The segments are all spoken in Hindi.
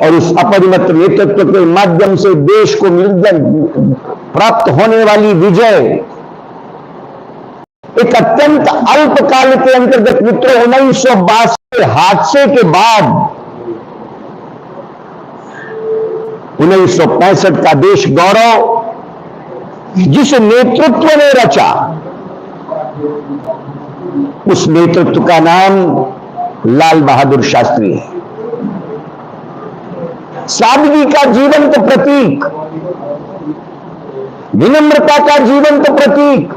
और उस अपरिमित नेतृत्व के माध्यम से देश को प्राप्त होने वाली विजय एक अत्यंत अल्पकाल के अंतर्गत मित्रों 1962 के हादसे के बाद 1965 का देश गौरव जिस नेतृत्व ने रचा, उस नेतृत्व का नाम लाल बहादुर शास्त्री है। सादगी का जीवंत प्रतीक, विनम्रता का जीवंत प्रतीक,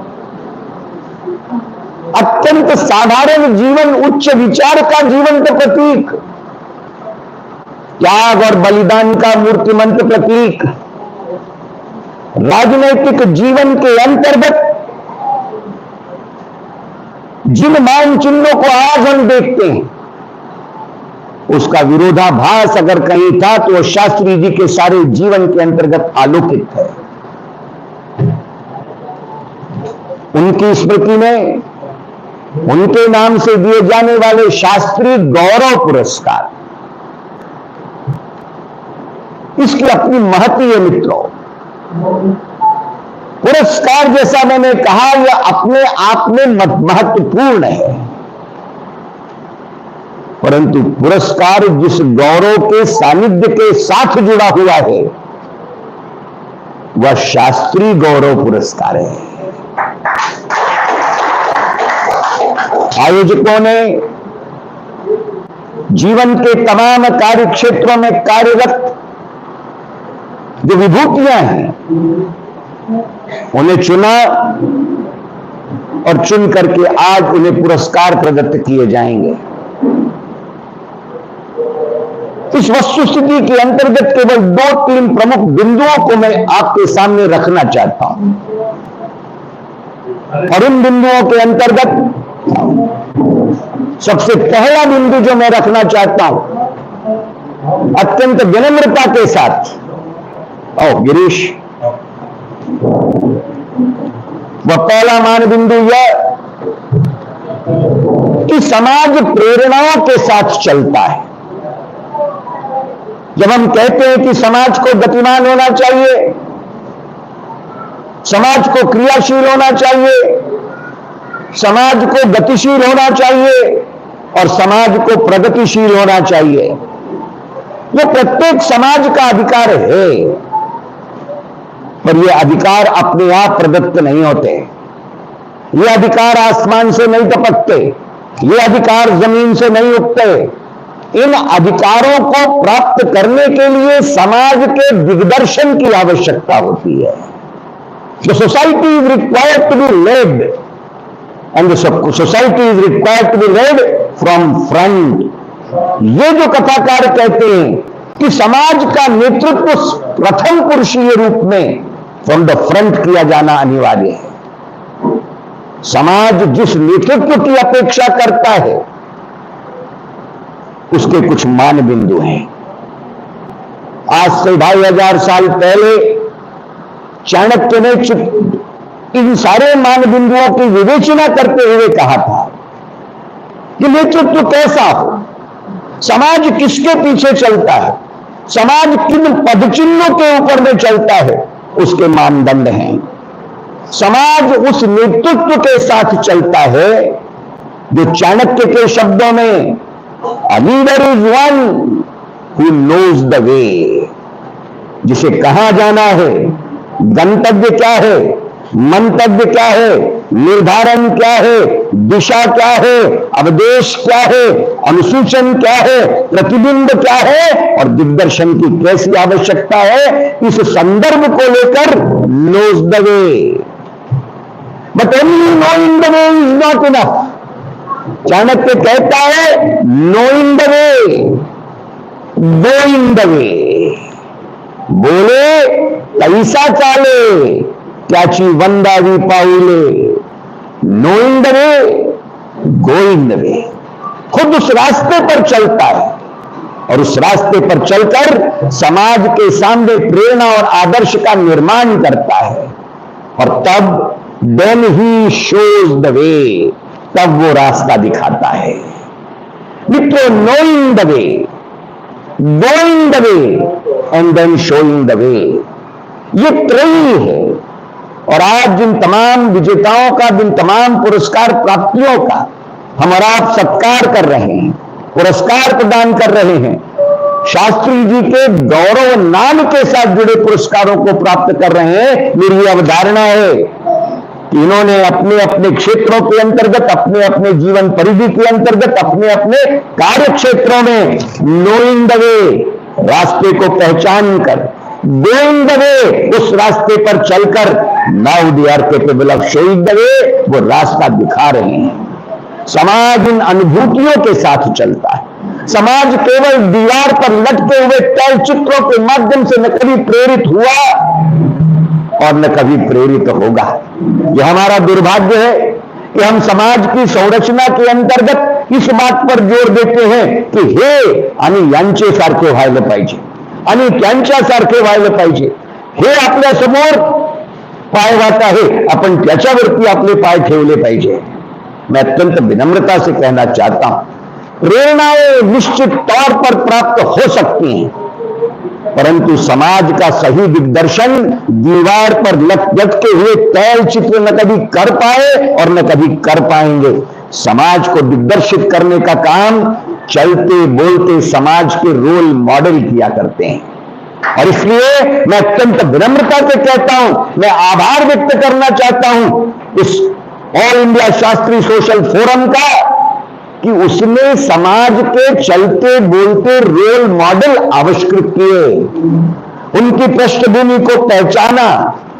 अत्यंत साधारण जीवन, उच्च विचार का जीवंत प्रतीक, त्याग और बलिदान का मूर्तिमंत प्रतीक, राजनैतिक जीवन के अंतर्गत जिन मान चिन्हों को आज हम देखते हैं, उसका विरोधाभास अगर कहीं था तो वो शास्त्री जी के सारे जीवन के अंतर्गत आलोकित है। उनकी स्मृति में उनके नाम से दिए जाने वाले शास्त्री गौरव पुरस्कार, इसकी अपनी महती है मित्रों। पुरस्कार जैसा मैंने कहा, यह अपने आप में महत्वपूर्ण है, परंतु पुरस्कार जिस गौरव के सानिध्य के साथ जुड़ा हुआ है, वह शास्त्री गौरव पुरस्कार है। आयोजकों ने जीवन के तमाम कार्य क्षेत्रों में कार्यरत जो विभूतियां हैं, उन्हें चुना और चुन करके आज उन्हें पुरस्कार प्रदत्त किए जाएंगे। इस वस्तुस्थिति के अंतर्गत केवल 2-3 प्रमुख बिंदुओं को मैं आपके सामने रखना चाहता हूं, और उन बिंदुओं के अंतर्गत सबसे पहला बिंदु जो मैं रखना चाहता हूं, अत्यंत विनम्रता के साथ, गिरीश, वह पहला मान बिंदु यह कि समाज प्रेरणाओं के साथ चलता है। जब हम कहते हैं कि समाज को गतिमान होना चाहिए, समाज को क्रियाशील होना चाहिए, समाज को गतिशील होना चाहिए और समाज को प्रगतिशील होना चाहिए, यह प्रत्येक समाज का अधिकार है, पर यह अधिकार अपने आप प्रदत्त नहीं होते। ये अधिकार आसमान से नहीं टपकते, ये अधिकार जमीन से नहीं उगते। इन अधिकारों को प्राप्त करने के लिए समाज के दिग्दर्शन की आवश्यकता होती है। The society is required to be led, and the society is required to be led from front. ये जो कथाकार कहते हैं कि समाज का नेतृत्व प्रथम पुरुषीय रूप में फ्रॉम द फ्रंट किया जाना अनिवार्य है। समाज जिस नेतृत्व की अपेक्षा करता है, उसके कुछ मान बिंदु हैं। आज से 2500 साल पहले चाणक्य ने इन सारे मान बिंदुओं की विवेचना करते हुए कहा था कि नेतृत्व कैसा हो, समाज किसके पीछे चलता है, समाज किन पदचिन्हों के ऊपर में चलता है, उसके मानदंड हैं। समाज उस नेतृत्व के साथ चलता है जो चाणक्य के शब्दों में A leader is one who knows the way, जिसे कहां जाना है, गंतव्य क्या है, मंतव्य क्या है, निर्धारण क्या है, दिशा क्या है, अवदेश क्या है, अनुसूचन क्या है, प्रतिबिंब क्या है और दिग्दर्शन की कैसी आवश्यकता है, इस संदर्भ को लेकर knows the way. But only knowing the way is not enough. Chanakya कहता है knowing the way, going the वे। बोले कैसा चाले, त्याची वंदावी पाऊले। Knowing the way, going the वे। खुद उस रास्ते पर चलता है और उस रास्ते पर चलकर समाज के सामने प्रेरणा और आदर्श का निर्माण करता है, और तब देन ही शोज द वे, तब वो रास्ता दिखाता है। मित्रों, knowing the way, going the way and then showing the way. ये त्रयी है। और आज जिन तमाम विजेताओं का, जिन तमाम पुरस्कार प्राप्तियों का हम और आप सत्कार कर रहे हैं, पुरस्कार प्रदान कर रहे हैं, शास्त्री जी के गौरव नाम के साथ जुड़े पुरस्कारों को प्राप्त कर रहे हैं, मेरी अवधारणा है कि इन्होंने अपने अपने क्षेत्रों के अंतर्गत, अपने अपने जीवन परिधि के अंतर्गत, अपने अपने कार्य क्षेत्रों में नोइंग द वे, रास्ते को पहचान कर, गोइंग द वे, उस रास्ते पर चलकर, now they are capable of showing the way, वो रास्ता दिखा रहे हैं। समाज इन अनुभूतियों के साथ चलता है। समाज केवल दीवार पर लटके हुए तैल चित्रों के माध्यम से न कभी प्रेरित हुआ और न कभी प्रेरित होगा। यह हमारा दुर्भाग्य है कि हम समाज की संरचना के अंतर्गत इस बात पर जोर देते हैं कि हे आणि यांचे सारखे व्हायला पाहिजे आणि त्यांच्या सारखे व्हायला पाहिजे, हे आपल्या समोर पायवाट आहे, आपण त्याच्यावरती आपले पाय ठेवले पाहिजे। मैं अत्यंत विनम्रता से कहना चाहता हूं, प्रेरणाएं निश्चित तौर पर प्राप्त हो सकती हैं, परंतु समाज का सही दिग्दर्शन दीवार पर लटके हुए तैल चित्र न कभी कर पाए और न कभी कर पाएंगे। समाज को दिग्दर्शित करने का काम चलते बोलते समाज के रोल मॉडल किया करते हैं। और इसलिए मैं अत्यंत विनम्रता से कहता हूं, मैं आभार व्यक्त करना चाहता हूं इस all India Shastri social forum का कि उसने समाज के चलते बोलते रोल मॉडल आविष्कृत किए, उनकी पृष्ठभूमि को पहचाना,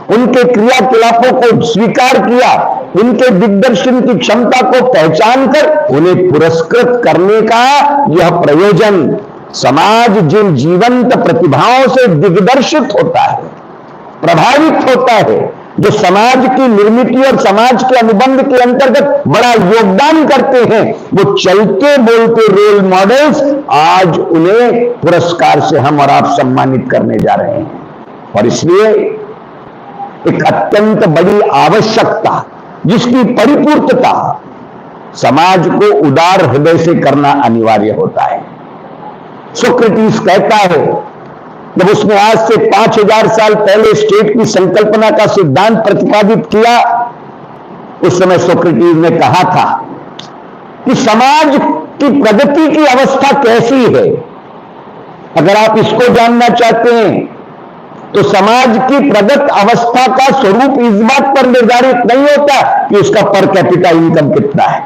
उनके क्रियाकलापों को स्वीकार किया, उनके दिग्दर्शन की क्षमता को पहचान कर उन्हें पुरस्कृत करने का यह प्रयोजन समाज जिन जीवंत प्रतिभाओं से दिग्दर्शित होता है, प्रभावित होता है, जो समाज की निर्मित और समाज के अनुबंध के अंतर्गत बड़ा योगदान करते हैं, वो चलते बोलते रोल मॉडल्स आज उन्हें पुरस्कार से हम और आप सम्मानित करने जा रहे हैं। और इसलिए एक अत्यंत बड़ी आवश्यकता, जिसकी परिपूर्तता समाज को उदार हृदय से करना अनिवार्य होता है। सोक्रेटिस कहता है, जब उसने आज से 5000 साल पहले स्टेट की संकल्पना का सिद्धांत प्रतिपादित किया, उस समय सोक्रेटिस ने कहा था कि समाज की प्रगति की अवस्था कैसी है। अगर आप इसको जानना चाहते हैं तो समाज की प्रगत अवस्था का स्वरूप इस बात पर निर्धारित नहीं होता कि उसका पर कैपिटा इनकम कितना है,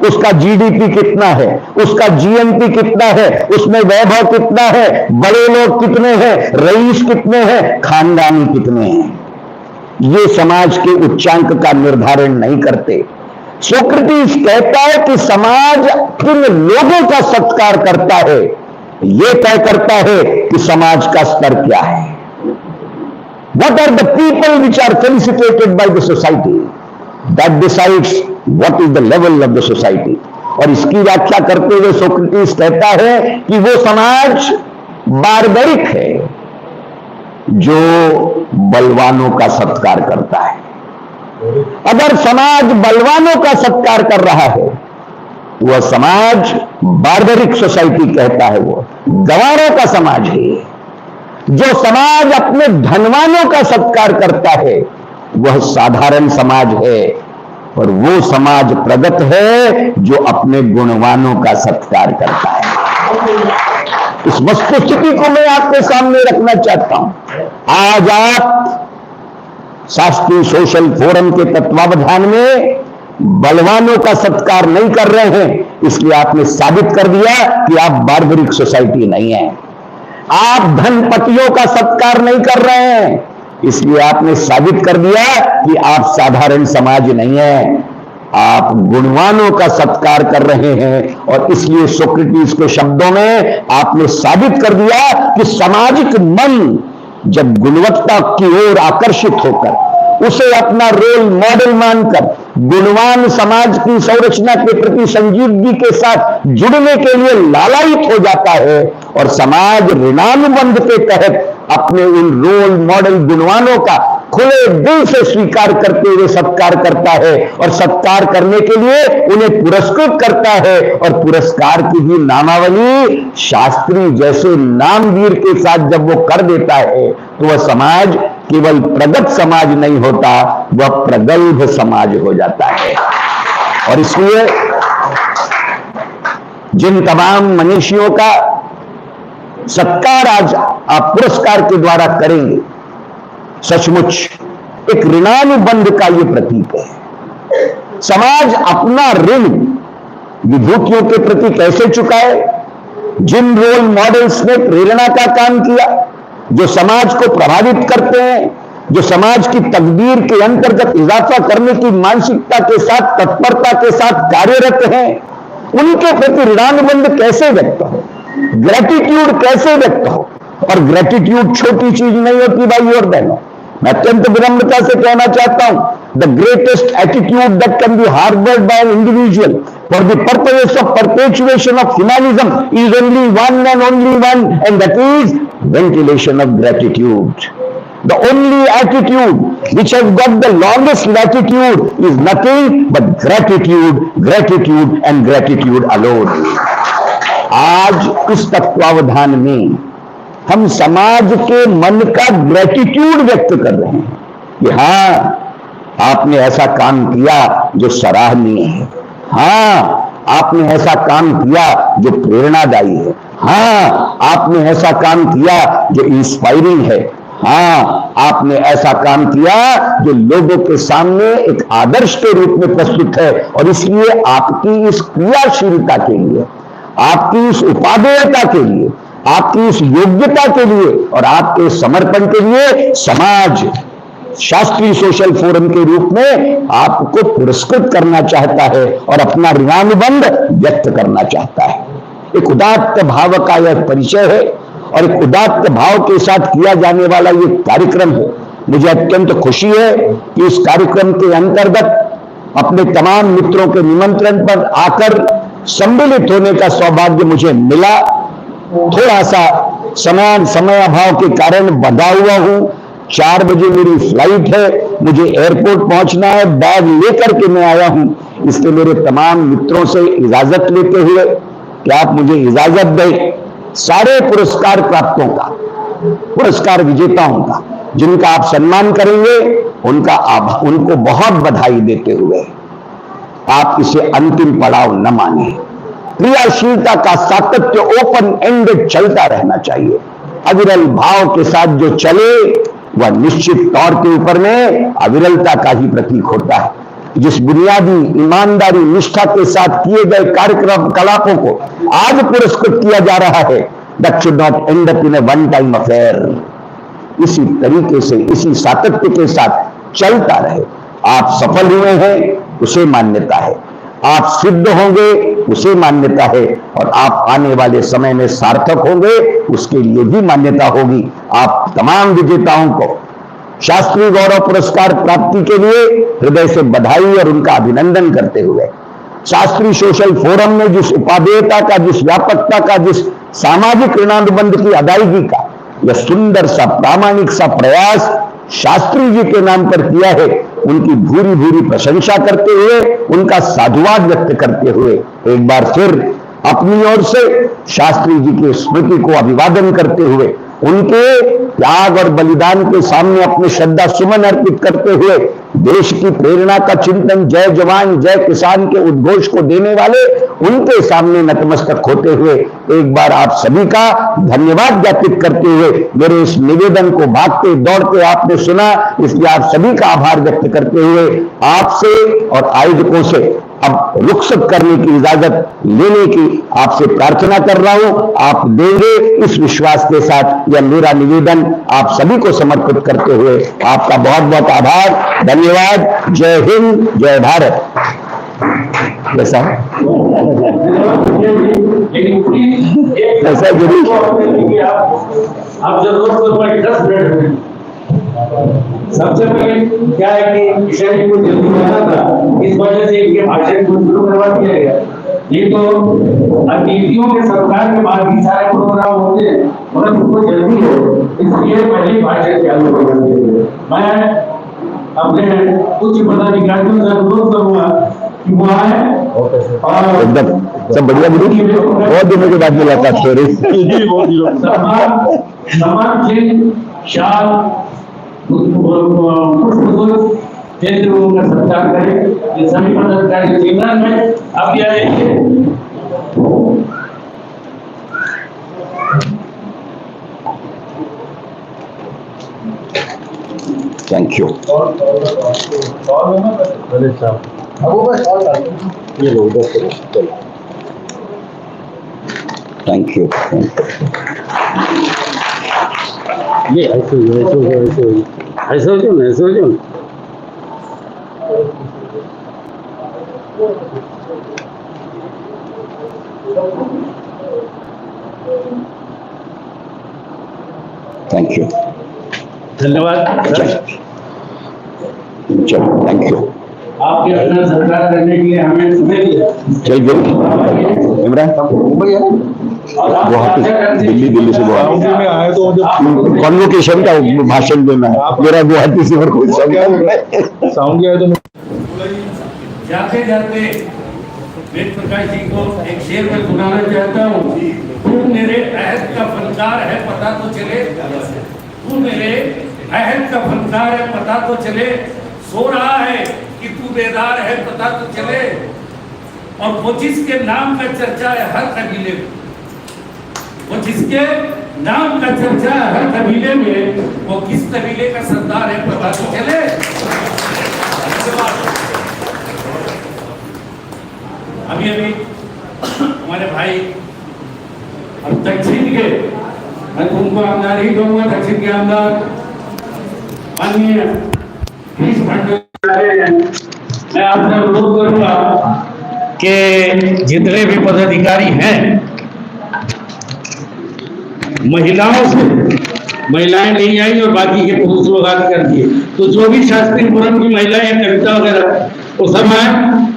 उसका जीडीपी कितना है, उसका जीएनपी कितना है, उसमें वैभव कितना है, बड़े लोग कितने हैं, रईस कितने हैं, खानदानी कितने हैं। ये समाज के उच्चांक का निर्धारण नहीं करते। सोक्रेटिस कहता है कि समाज किन लोगों का सत्कार करता है, यह तय करता है कि समाज का स्तर क्या है। What are the people which are felicitated by the society? That decides what is the level of the society. और इसकी व्याख्या करते हुए सोक्रेटिस कहता है कि वो समाज बारबरिक है जो बलवानों का सत्कार करता है। अगर समाज बलवानों का सत्कार कर रहा है, वह समाज बारबरिक सोसाइटी कहता है, वो गंवारों का समाज है। जो समाज अपने धनवानों का सत्कार करता है, वह साधारण समाज है। और वो समाज प्रगत है जो अपने गुणवानों का सत्कार करता है। इस वस्तुस्थिति को मैं आपके सामने रखना चाहता हूं। आज आप शास्त्री सोशल फोरम के तत्वावधान में बलवानों का सत्कार नहीं कर रहे हैं, इसलिए आपने साबित कर दिया कि आप बारबरिक सोसाइटी नहीं है। आप धनपतियों का सत्कार नहीं कर रहे हैं, इसलिए आपने साबित कर दिया कि आप साधारण समाज नहीं है। आप गुणवानों का सत्कार कर रहे हैं और इसलिए सोक्रेटिस के शब्दों में आपने साबित कर दिया कि सामाजिक मन जब गुणवत्ता की ओर आकर्षित होकर उसे अपना रोल मॉडल मानकर गुणवान समाज की संरचना के प्रति संजीदगी के साथ जुड़ने के लिए लालायित हो जाता है और समाज ऋणानुबंध के तहत अपने उन रोल मॉडल गुणवानों का खुले दिल से स्वीकार करते हुए सत्कार करता है, और सत्कार करने के लिए उन्हें पुरस्कृत करता है, और पुरस्कार की भी नामावली शास्त्री जैसे नामवीर के साथ जब वो कर देता है तो वह समाज केवल प्रगत समाज नहीं होता, वह प्रगल्भ समाज हो जाता है। और इसलिए जिन तमाम मनीषियों का सत्कार आज आप पुरस्कार के द्वारा करेंगे, सचमुच एक ऋणानुबंध का ये प्रतीक है। समाज अपना ऋण विभूतियों के प्रति कैसे चुकाए? जिन रोल मॉडल्स ने प्रेरणा का काम किया, जो समाज को प्रभावित करते हैं, जो समाज की तकदीर के अंतर्गत इजाफा करने की मानसिकता के साथ, तत्परता के साथ कार्यरत हैं, उनके प्रति ऋणानुबंध कैसे व्यक्त हो, ग्रेटिट्यूड कैसे व्यक्त हो? और ग्रेटिट्यूड छोटी चीज नहीं होती भाई और बहनों। मैं अत्यंत विनम्रता से कहना चाहता हूं, the greatest attitude that can be harboured by an individual for the purpose of perpetuation of humanism is only one and only one, and that is ventilation of gratitude. The only attitude which has got the longest latitude is nothing but gratitude, gratitude and gratitude alone. आज इस तत्वावधान में हम समाज के मन का ग्रेटिट्यूड व्यक्त कर रहे हैं कि हाँ, आपने ऐसा काम किया जो सराहनीय है, हाँ आपने ऐसा काम किया जो प्रेरणादायी है, हाँ आपने ऐसा काम किया जो इंस्पायरिंग है, हाँ आपने ऐसा काम किया जो लोगों के सामने एक आदर्श के रूप में प्रस्तुत है। और इसलिए आपकी इस क्रियाशीलता के लिए, आपकी इस उपादेयता के लिए, आपकी इस योग्यता के लिए और आपके समर्पण के लिए समाज शास्त्रीय सोशल फोरम के रूप में आपको पुरस्कृत करना चाहता है और अपना ऋणानुबंध व्यक्त करना चाहता है। एक उदात्त भाव का यह परिचय है और एक उदात्त भाव के साथ किया जाने वाला ये कार्यक्रम है। मुझे अत्यंत खुशी है कि इस कार्यक्रम के अंतर्गत अपने तमाम मित्रों के निमंत्रण पर आकर सम्मिलित होने का सौभाग्य मुझे मिला। थोड़ा सा समय अभाव के कारण बंधा हुआ हूं। 4 बजे मेरी फ्लाइट है, मुझे एयरपोर्ट पहुंचना है, बैग लेकर के मैं आया हूं। इसलिए मेरे तमाम मित्रों से इजाजत लेते हुए कि आप मुझे इजाजत दें, सारे पुरस्कार प्राप्तों का, पुरस्कार विजेताओं का जिनका आप सम्मान करेंगे उनको बहुत बधाई देते हुए आप इसे अंतिम पड़ाव न माने। क्रियाशीलता का सातत्य ओपन एंडेड चलता रहना चाहिए। अविरल भाव के साथ जो चले वह निश्चित तौर के ऊपर में अविरलता का ही प्रतीक होता है। जिस बुनियादी ईमानदारी निष्ठा के साथ किए गए कार्यक्रम कलापों को आज पुरस्कृत किया जा रहा है, that should not and up in A one time affair. इसी तरीके से, इसी सातत्य के साथ चलता रहे। आप सफल हुए हैं उसे मान्यता है, आप सिद्ध होंगे उसे मान्यता है, और आप आने वाले समय में सार्थक होंगे उसके लिए भी मान्यता होगी। आप तमाम विजेताओं को शास्त्रीय गौरव पुरस्कार प्राप्ति के लिए हृदय से बधाई और उनका अभिनंदन करते हुए शास्त्रीय सोशल फोरम में जिस उपादेयता का, जिस व्यापकता का, जिस सामाजिक ऋणानुबंध की अदायगी का यह सुंदर सा प्रामाणिक सा प्रयास शास्त्री जी के नाम पर किया है, उनकी भूरी भूरी प्रशंसा करते हुए, उनका साधुवाद व्यक्त करते हुए एक बार फिर अपनी ओर से शास्त्री जी की स्मृति को अभिवादन करते हुए, उनके त्याग और बलिदान के सामने अपने श्रद्धा सुमन अर्पित करते हुए देश की प्रेरणा का चिंतन जय जवान जय किसान के उद्घोष को देने वाले उनके सामने नतमस्तक होते हुए एक बार आप सभी का धन्यवाद ज्ञापित करते हुए मेरे इस निवेदन को भागते दौड़ते आपने सुना, इसलिए आप सभी का आभार व्यक्त करते हुए आपसे और आयोजकों से अब रुखसत करने की इजाजत लेने की आपसे प्रार्थना कर रहा हूं। आप देंगे इस विश्वास के साथ यह मेरा निवेदन आप सभी को समर्पित करते हुए आपका बहुत बहुत आभार, धन्यवाद। जय हिंद, जय भारत। कैसा कैसा जरूर आप जरूर सबसे पहले क्या है कि विषय को जल्दी करना था, इस वजह से इनके भाषण को शुरू करवा दिया गया। ये तो नीतियों के सरकार के बाद भी सारे प्रोग्राम होते हैं और उनको जल्दी हो, इसलिए पहली भाषण चालू करना चाहिए। मैं अपने उच्च पदाधिकारियों से अनुरोध करूंगा कि वो आए और एकदम सब बढ़िया गुरु, बहुत दिनों के बाद मुलाकात हो रही। सम्मान चिन्ह, शाल, पुष्प केंद्र का सत्कार करें। ये सभी पदाधिकारी चिन्ह में आप ये आइए। Thank you. Thank you. ये ऐसे हो जाओ। Thank you. धन्यवाद। चलो थैंक यू। आपके अपना सत्कार करने के लिए हमें समय दिया। चल गए इमरान गुवाहाटी, दिल्ली से गुवाहाटी में आए तो कॉन्वोकेशन का भाषण देना है मेरा गुवाहाटी से, और कोई साउंड गया तो जाते जाते वेद प्रकाश जी को एक शेर में सुनाना चाहता हूँ। तू मेरे अहद का फनकार है पता तो चले, तू मेरे अहद का फनकार है पता तो चले, सो रहा है कि तू बेदार है पता तो चले, और वो जिसके नाम का चर्चा है हर कबीले में, वो जिसके नाम का चर्चा है हर कबीले में, वो किस कबीले का सरदार है पता तो चले। अभी हमारे भाई अब दक्षिण के, मैं तुमको आमदार ही कहूँगा, दक्षिण के आमदार माननीय गिरीश पांडे, मैं आपसे अनुरोध करूंगा कि जितने भी पदाधिकारी हैं महिलाओं से, महिलाएं नहीं आई और बाकी के पुरुष लोग आगे कर दिए, तो जो भी शास्त्रीपुरम की महिलाएं कविता वगैरह वो सब आए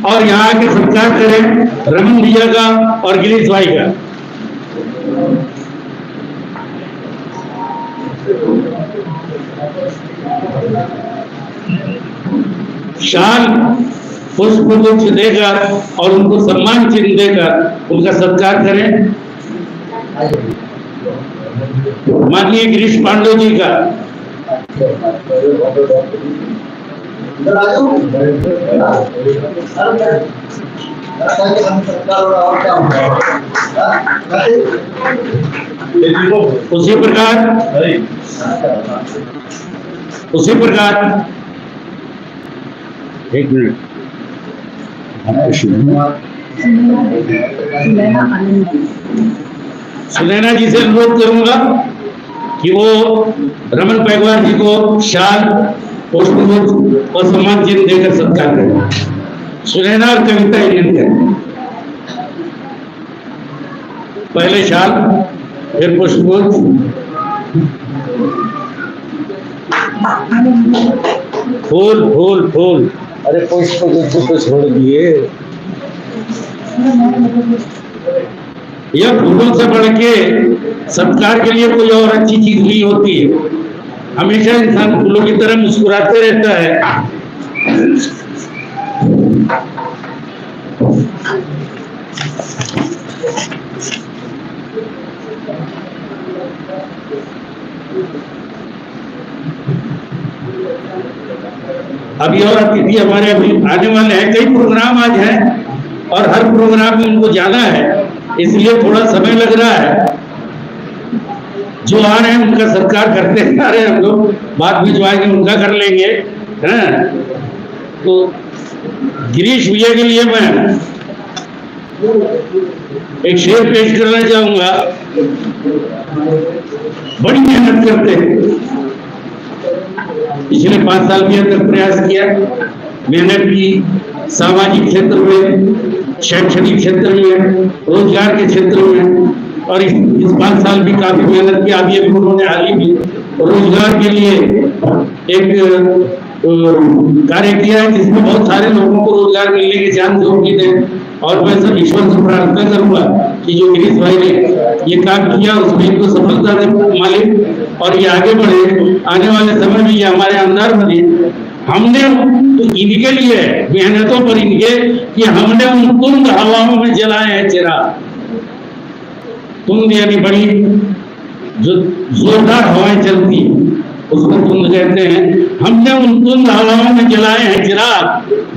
और यहाँ के सत्कार करें रमन भैया का और गिरीश भाई का। शाल पुष्प गुच्छ देकर और उनको सम्मान चिन्ह देकर उनका सत्कार करें। माननीय गिरीश पांडे जी का उसी प्रकार एक मिनट सुनैना जी से अनुरोध करूंगा कि वो रमन पैगवार जी को शाल पुष्पगुच्छ और सम्मान चिन्ह देकर सत्कार करें। सुनैना और कविता इंजन करें, पहले शाल फिर पुष्पगुच्छ। फूल फूल फूल, अरे पुष्पगुच्छ तो छोड़ दिए। यह फूलों से बढ़ के सत्कार के लिए कोई और अच्छी चीज नहीं होती है। हमेशा इंसान फूलों की तरह मुस्कुराते रहता है। अभी और अतिथि हमारे अभी आने वाले हैं, कई प्रोग्राम आज हैं और हर प्रोग्राम में उनको जाना है, इसलिए थोड़ा समय लग रहा है। जो आ रहे हैं उनका सत्कार करते आ रहे हैं, हम लोग बात भिजवाएंगे उनका कर लेंगे, हैं? तो गिरीश भैया के लिए मैं एक शेर पेश करना चाहूंगा। बड़ी मेहनत करते हैं, पिछले 5 साल के अंदर प्रयास किया, मेहनत की, सामाजिक क्षेत्र में, शैक्षणिक क्षेत्र में, रोजगार के क्षेत्र में, और इस 5 साल भी काफी मेहनत की। अभी अभी उन्होंने हाल ही में रोजगार के लिए एक कार्य किया है जिसमें बहुत सारे लोगों को रोजगार मिलने के चांस उम्मीद है। और मैं सब ईश्वर से प्रार्थना करूंगा कि जो गिरीश भाई ने ये काम किया उसमें इनको सफलता दे मालिक, और ये आगे बढ़े। आने वाले समय में ये हमारे अंदर बने। हमने तो इनके लिए मेहनतों पर इनके कि हमने उन कुंद हवाओं में जलाए हैं चिराग। कुंद यानी बड़ी जो जोरदार हवाएं चलती उसको कुंद कहते हैं। हमने उन कुंद हवाओं में जलाए हैं चिराग,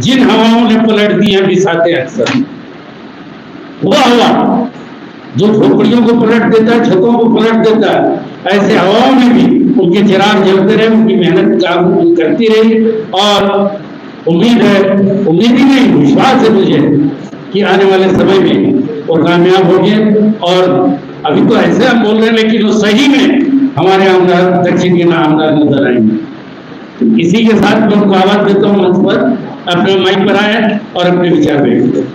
जिन हवाओं ने पलट दी है बिसाते अक्सर। वो हवा जो झोपड़ियों को पलट देता है, छतों को पलट देता है, ऐसे हवाओं में भी उनके चिराग जलते रहे, उनकी मेहनत काम करती रही। और उम्मीद है, उम्मीद ही नहीं विश्वास है मुझे कि आने वाले समय में वो कामयाब होंगे। और अभी तो ऐसे हम बोल रहे हैं, लेकिन वो सही में हमारे आमदार दक्षिण के आमदार नजर आएंगे। इसी के साथ मैं उनको आवाज देता हूँ मंच पर, अपने माइक पर आए और अपने विचार व्यक्त करें।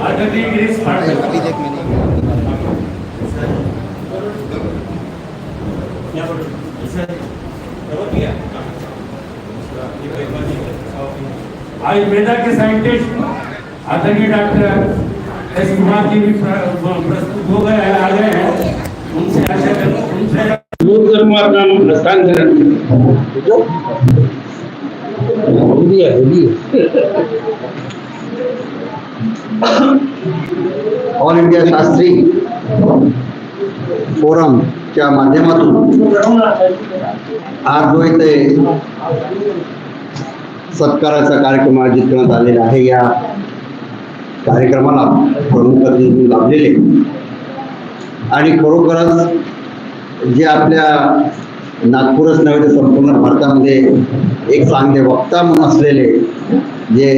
आदरणीय गिरीश पाठक आयुर्वेदा के साइंटिस्ट आदरणीय डॉक्टर एस कुमार जी भी प्रस्तुत हो गए हैं, आ गए हैं। उनसे आशा करता उनसे दूर करूंगा अपना हस्तांतरण। ऑल इंडिया शास्त्री फोरमच्या माध्यमातून आज जो इथे सत्काराचा कार्यक्रम आयोजित करण्यात आलेला आहे, या कार्यक्रमाला प्रमुख अतिथी लाभलेले आणि खरोखरच जे आपल्या नागपूरच नव्हे तर संपूर्ण भारतामध्ये एक चांगले वक्ता म्हणून असलेले, जे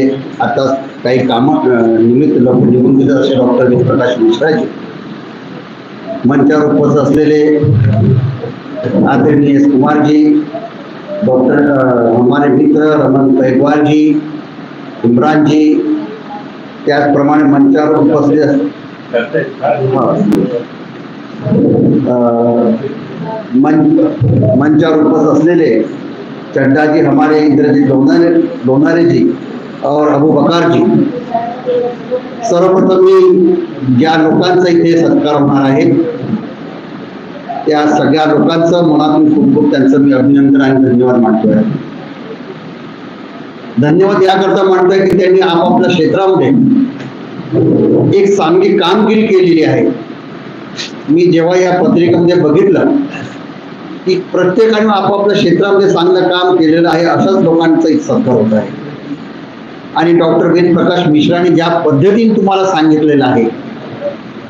आता काही निमित्त निघून गेले असे डॉक्टर प्रकाश मिश्राजी, मंचावर उपस्थित असलेले आदरणीय एस कुमारजी, डॉक्टर हमारे मित्र रमन पैगवाल जी, इमरान जी, त्याचप्रमाणे मंचावर उपस्थित मंचावर उपस्थित असलेले चड्डा जी, हमारे इंद्रजीत लोनारे जी और अबू बकार जी, सर्वप्रथम मी ज्या लोकांचा इथे सत्कार होणार आहे त्या सगळ्या लोकांचं मनातून खूप खूप त्यांचं मी अभिनंदन आणि धन्यवाद मानतोय. धन्यवाद याकरता मानतोय की त्यांनी आपापल्या क्षेत्रामध्ये एक चांगली कामगिरी केलेली आहे. मी जेव्हा या पत्रिकेमध्ये बघितलं की प्रत्येकाने आपापल्या क्षेत्रामध्ये चांगलं काम केलेलं आहे, अशाच लोकांचा एक सत्कार होत आहे. आणि डॉक्टर वेद प्रकाश मिश्राने ज्या पद्धतीने तुम्हाला सांगितलेलं आहे,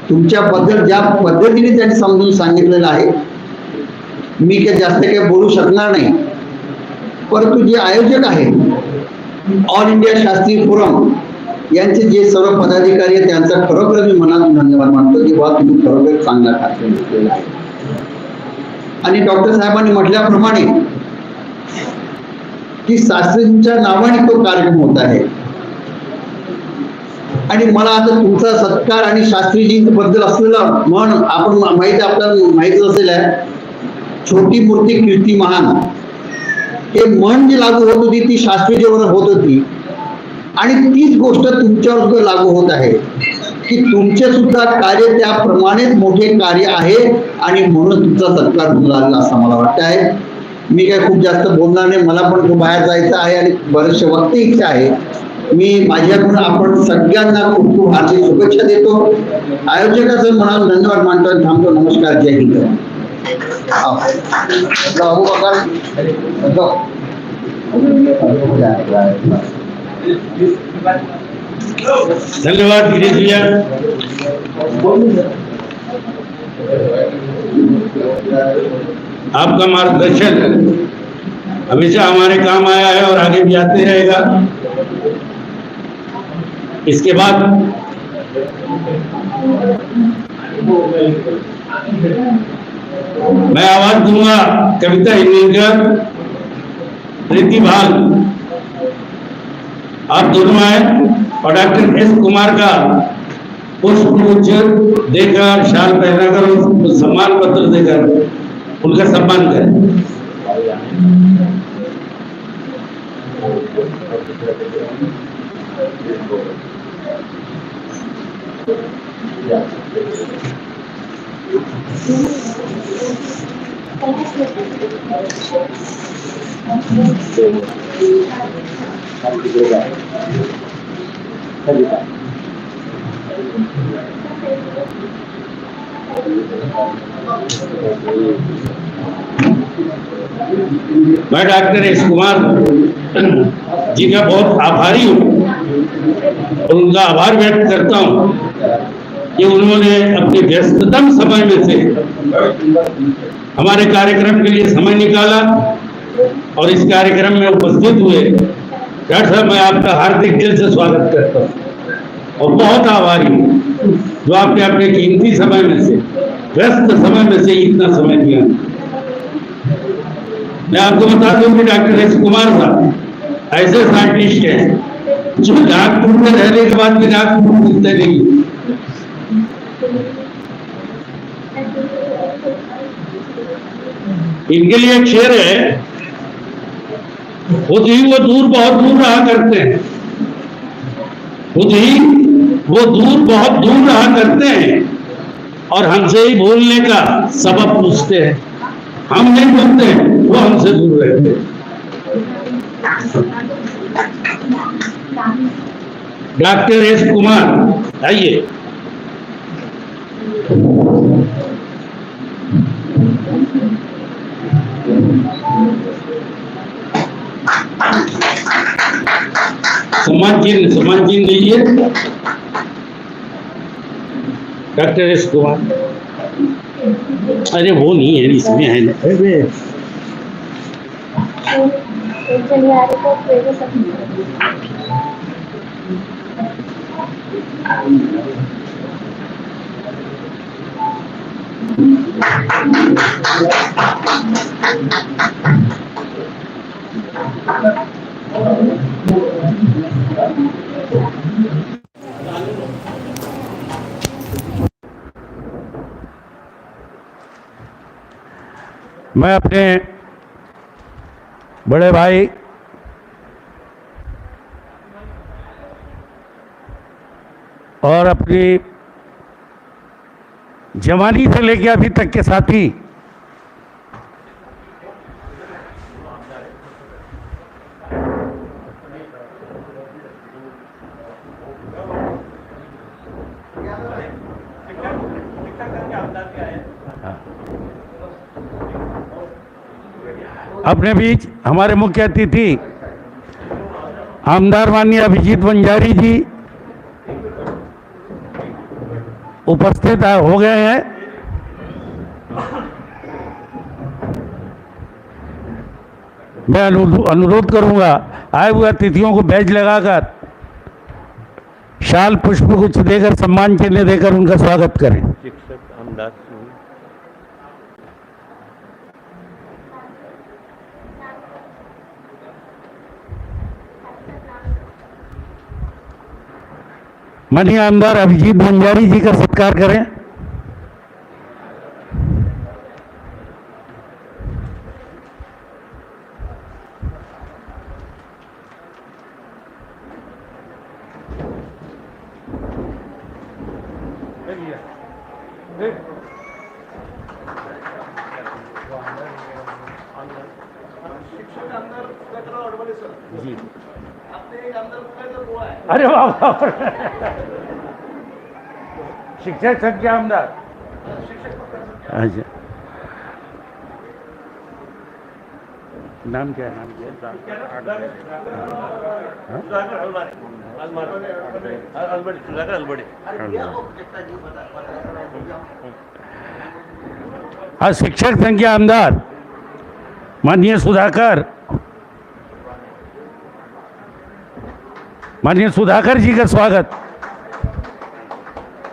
तुमच्याबद्दल ज्या पद्धतीने त्यांनी समजून सांगितलेलं आहे, मी काही जास्त काही बोलू शकणार नाही. परंतु जे आयोजक आहेत ऑल इंडिया शास्त्री फोरम यांचे जे सर्व पदाधिकारी आहेत त्यांचा खरोखर मी मनातून धन्यवाद मानतो की वा तुम्ही खरोखर चांगला कार्यक्रम केलेला आहे. आणि डॉक्टर साहेबांनी म्हटल्याप्रमाणे की शास्त्रींच्या नावाने तो कार्यक्रम होत आहे. आणि मला आता तुमचा सत्कार आणि शास्त्रीजी बद्दल असलेलं म्हण आपण आपल्याला माहित असेल, छोटी मूर्ती कीर्ती महान, हे म्हण जी लागू होत होती ती शास्त्रीजीवर होत होती. आणि तीच गोष्ट तुमच्यावर सुद्धा लागू होत आहे की तुमचे सुद्धा कार्य त्याप्रमाणेच मोठे कार्य आहे आणि म्हणून तुमचा सत्कार झाला असं मला वाटतं आहे. मी काय खूप जास्त बोलणार नाही, मला पण खूप बाहेर जायचं आहे आणि बरेचसे वक्ते इच्छा आहे. मी माझ्याकडून आपण सगळ्यांना खूप खूप हार्दिक शुभेच्छा देतो. आयोजकाचं मनाला धन्यवाद मानतो आणि थांबतो. नमस्कार, जय हिंद. धन्यवाद गिरीश भैया। आपका मार्गदर्शन हमेशा हमारे काम आया है और आगे भी आते रहेगा। इसके बाद मैं आवाज दूंगा कविता हिंदीकर, प्रीति भाल, आप दोनों आए और डॉक्टर एस कुमार का पुष्पगुच्छ देकर, शाल पहनाकर, सम्मान पत्र देकर उनका सम्मान करें। मैं डॉक्टर एस कुमार जी का बहुत आभारी हूँ और उनका आभार व्यक्त करता हूँ कि उन्होंने अपने व्यस्ततम समय में से हमारे कार्यक्रम के लिए समय निकाला और इस कार्यक्रम में उपस्थित हुए। डॉक्टर साहब, मैं आपका हार्दिक दिल से स्वागत करता हूँ और बहुत आभारी हूँ जो आपने अपने कीमती समय में से, व्यस्त समय में से इतना समय दिया। मैं आपको बता दूं कि डॉक्टर एस कुमार साहब ऐसे साइंटिस्ट हैं जो नागपुर में रहने के बाद भी नागपुर घूमते नहीं। इनके लिए एक शेर है, खुद ही वो दूर बहुत दूर रहा करते हैं, खुद ही वो दूर बहुत दूर रहा करते हैं और हमसे ही बोलने का सबब पूछते हैं। हम नहीं बोलते, वो हमसे दूर रहते हैं। डॉक्टर एस कुमार, आइए। सम्मान चिन्ह दीजिए। डॉक्टर एस कुमार, अरे वो नहीं है, इसमें है ना। मैं अपने बड़े भाई और अपनी जवानी से लेकर अभी तक के साथी अपने बीच हमारे मुख्य अतिथि आमदार माननीय अभिजीत वंजारी जी उपस्थित हो गए हैं। मैं अनुरोध करूंगा आए हुए अतिथियों को बैज लगाकर शाल पुष्प गुच्छ देकर सम्मान चिन्ह देकर उनका स्वागत करें। माननीय आमदार अभिजीत वंजारी जी का सत्कार करें। जी अरे वाह, शिक्षक संघ के आमदार। अच्छा, नाम क्या है? नाम क्या है? शिक्षक संघ के आमदार माननीय सुधाकर जी का स्वागत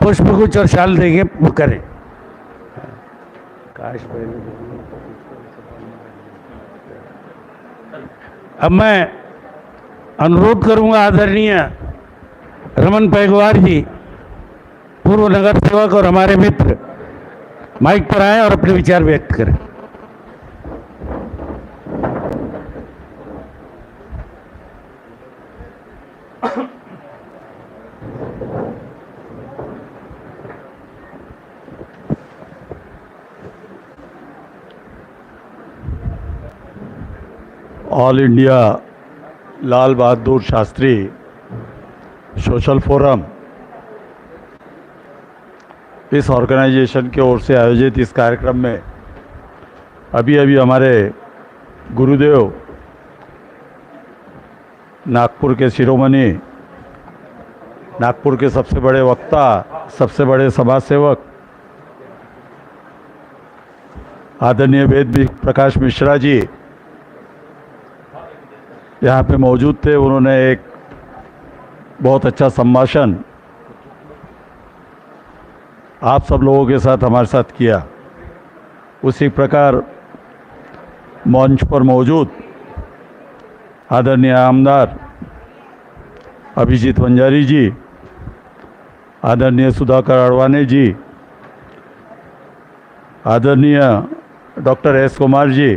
पुष्पगुच्छ और शाल देंगे वो करें। अब मैं अनुरोध करूंगा आदरणीय रमन पैगवार जी, पूर्व नगर सेवक और हमारे मित्र, माइक पर आए और अपने विचार व्यक्त करें। All India Lal Bahadur Shastri social forum इस ऑर्गेनाइजेशन की ओर से आयोजित इस कार्यक्रम में अभी हमारे गुरुदेव नागपुर के शिरोमणि, नागपुर के सबसे बड़े वक्ता, सबसे बड़े समाज सेवक आदरणीय वेद प्रकाश मिश्रा जी यहाँ पे मौजूद थे। उन्होंने एक बहुत अच्छा संभाषण आप सब लोगों के साथ हमारे साथ किया। उसी प्रकार मंच पर मौजूद आदरणीय आमदार अभिजीत वंजारी जी, आदरणीय सुधाकर अडवाणी जी, आदरणीय डॉक्टर एस कुमार जी,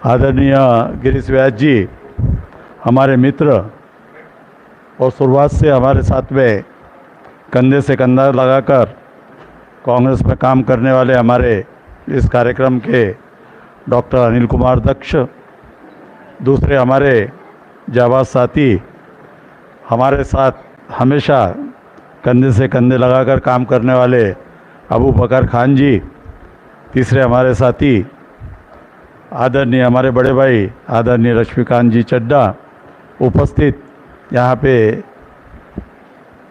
आदरणीय गिरीश व्यास जी, हमारे मित्र और शुरुआत से हमारे साथ में कंधे से कंधा लगाकर कांग्रेस में काम करने वाले हमारे इस कार्यक्रम के डॉक्टर अनिल कुमार दक्ष, दूसरे हमारे जाबाज साथी हमारे साथ हमेशा कंधे से कंधे लगाकर काम करने वाले अबू बकर खान जी, तीसरे हमारे साथी आदरणीय हमारे बड़े भाई आदरणीय लक्ष्मीकांत जी चड्डा, उपस्थित यहाँ पे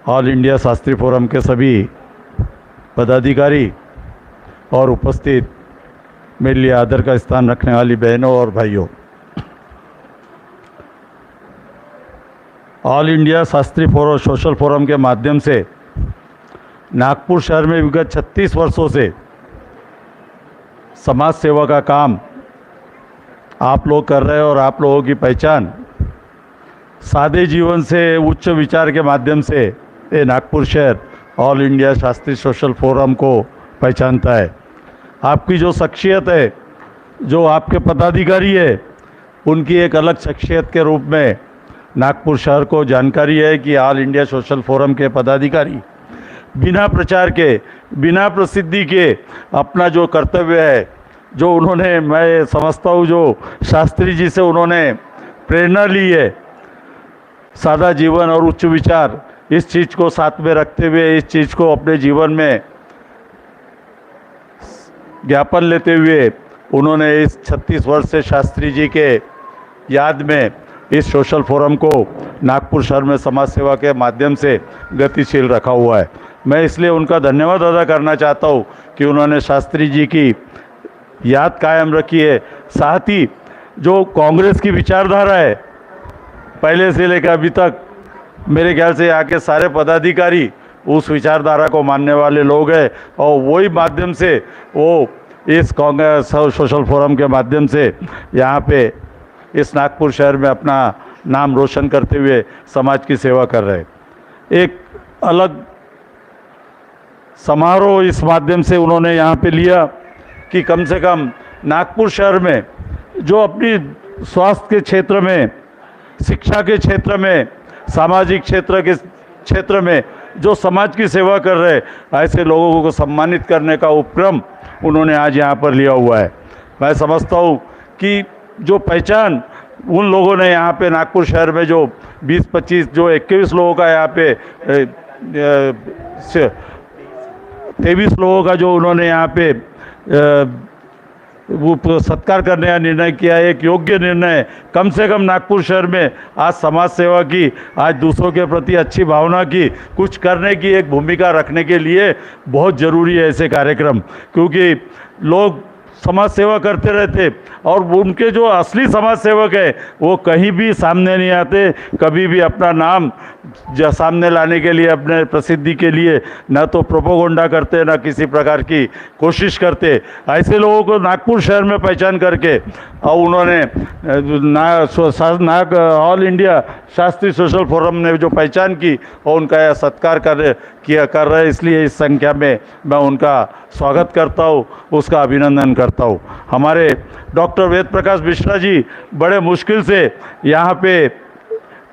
ऑल इंडिया शास्त्री फोरम के सभी पदाधिकारी और उपस्थित मेरे लिए आदर का स्थान रखने वाली बहनों और भाइयों, all India Shastri forum social forum के माध्यम से नागपुर शहर में विगत 36 वर्षों से समाज सेवा का काम आप लोग कर रहे हैं और आप लोगों की पहचान सादे जीवन से उच्च विचार के माध्यम से ये नागपुर शहर all India Shastri social forum को पहचानता है। आपकी जो शख्सियत है, जो आपके पदाधिकारी है, उनकी एक अलग शख्सियत के रूप में नागपुर शहर को जानकारी है कि ऑल इंडिया सोशल फोरम के पदाधिकारी बिना प्रचार के, बिना प्रसिद्धि के अपना जो कर्तव्य है, जो उन्होंने, मैं समझता हूँ जो शास्त्री जी से उन्होंने प्रेरणा ली है, सादा जीवन और उच्च विचार, इस चीज़ को साथ में रखते हुए, इस चीज़ को अपने जीवन में ज्ञापन लेते हुए उन्होंने इस 36 वर्ष से शास्त्री जी के याद में इस सोशल फोरम को नागपुर शहर में समाज सेवा के माध्यम से गतिशील रखा हुआ है। मैं इसलिए उनका धन्यवाद अदा करना चाहता हूँ कि उन्होंने शास्त्री जी की याद कायम रखी है। साथ ही जो कांग्रेस की विचारधारा है, पहले से लेकर अभी तक मेरे ख्याल से यहाँ के सारे पदाधिकारी उस विचारधारा को मानने वाले लोग हैं और वही माध्यम से वो इस कांग्रेस सोशल फोरम के माध्यम से यहाँ पे इस नागपुर शहर में अपना नाम रोशन करते हुए समाज की सेवा कर रहे हैं। एक अलग समारोह इस माध्यम से उन्होंने यहाँ पे लिया कि कम से कम नागपुर शहर में जो अपनी स्वास्थ्य के क्षेत्र में, शिक्षा के क्षेत्र में, सामाजिक क्षेत्र में जो समाज की सेवा कर रहे ऐसे लोगों को सम्मानित करने का उपक्रम उन्होंने आज यहाँ पर लिया हुआ है। मैं समझता हूँ कि जो पहचान उन लोगों ने यहाँ पे नागपुर शहर में जो 20-25 जो 21 लोगों का यहाँ पे 23 लोगों का जो उन्होंने यहाँ पे वो सत्कार करने का निर्णय किया, एक योग्य निर्णय। कम से कम नागपुर शहर में आज समाज सेवा की, आज दूसरों के प्रति अच्छी भावना की, कुछ करने की एक भूमिका रखने के लिए बहुत ज़रूरी है ऐसे कार्यक्रम, क्योंकि लोग समाज सेवा करते रहते और उनके जो असली समाज सेवक है वो कहीं भी सामने नहीं आते, कभी भी अपना नाम सामने लाने के लिए, अपने प्रसिद्धि के लिए न तो प्रोपोगंडा करते, न किसी प्रकार की कोशिश करते। ऐसे लोगों को नागपुर शहर में पहचान करके और उन्होंने all India Shastri social forum ने जो पहचान की और उनका यह सत्कार कर रहे, इसलिए इस संख्या में मैं उनका स्वागत करता हूँ, उसका अभिनंदन करता हूँ। हमारे डॉक्टर वेद प्रकाश मिश्रा जी बड़े मुश्किल से यहाँ पे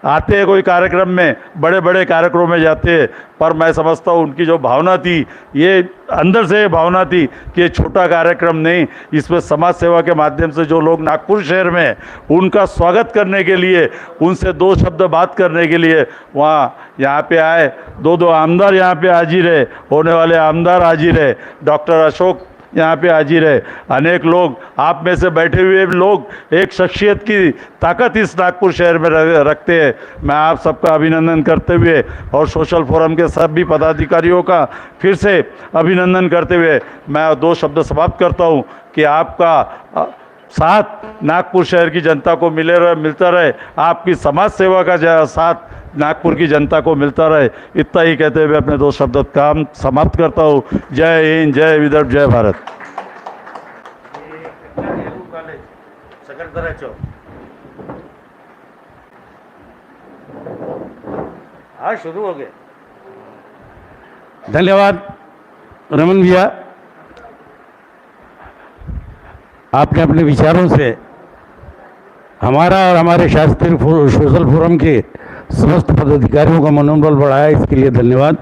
आते हैं कोई कार्यक्रम में, बड़े बड़े कार्यक्रमों में जाते हैं, पर मैं समझता हूँ उनकी जो भावना थी, ये अंदर से भावना थी कि ये छोटा कार्यक्रम नहीं, इसमें समाज सेवा के माध्यम से जो लोग नागपुर शहर में हैं, उनका स्वागत करने के लिए, उनसे दो शब्द बात करने के लिए यहाँ पे आए। दो आमदार यहाँ पे हाजिर है, होने वाले आमदार हाजिर है, डॉक्टर अशोक यहाँ पे हाजिर है, अनेक लोग आप में से बैठे हुए लोग एक शख्सियत की ताकत इस नागपुर शहर में रखते हैं। मैं आप सबका अभिनंदन करते हुए और सोशल फोरम के सभी पदाधिकारियों का फिर से अभिनंदन करते हुए मैं दो शब्द समाप्त करता हूँ कि आपका साथ नागपुर शहर की जनता को मिलता रहे, आपकी समाज सेवा का साथ नागपुर की जनता को मिलता रहे। इतना ही कहते हुए अपने दो शब्द काम समाप्त करता हूँ। जय हिंद, जय विदर्भ, जय भारत। हाँ, शुरू हो गए। धन्यवाद रमन भैया, आपने अपने विचारों से हमारा और हमारे शास्त्रीय सोशल फोरम के समस्त पदाधिकारियों का मनोबल बढ़ाया, इसके लिए धन्यवाद।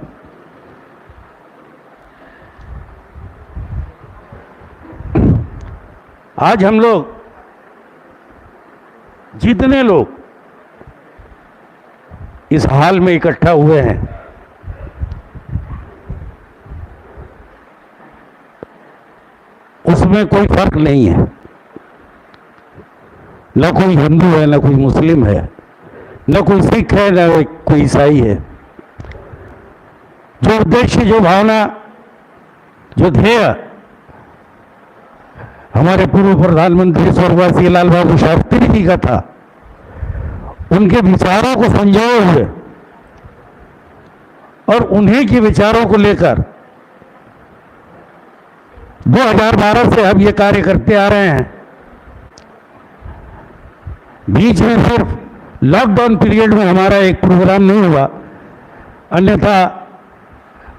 आज हम लोग जितने लोग इस हाल में इकट्ठा हुए हैं, उसमें कोई फर्क नहीं है, न कोई हिंदू है, न कोई मुस्लिम है, न कोई सिख है, न कोई ईसाई है। जो उद्देश्य, जो भावना, जो ध्येय हमारे पूर्व प्रधानमंत्री स्वर्गवासी लाल बहादुर शास्त्री जी का था, उनके विचारों को संजोए हुए और उन्हीं के विचारों को लेकर 2012 से हम ये कार्य करते आ रहे हैं। बीच में सिर्फ लॉकडाउन पीरियड में हमारा एक प्रोग्राम नहीं हुआ, अन्यथा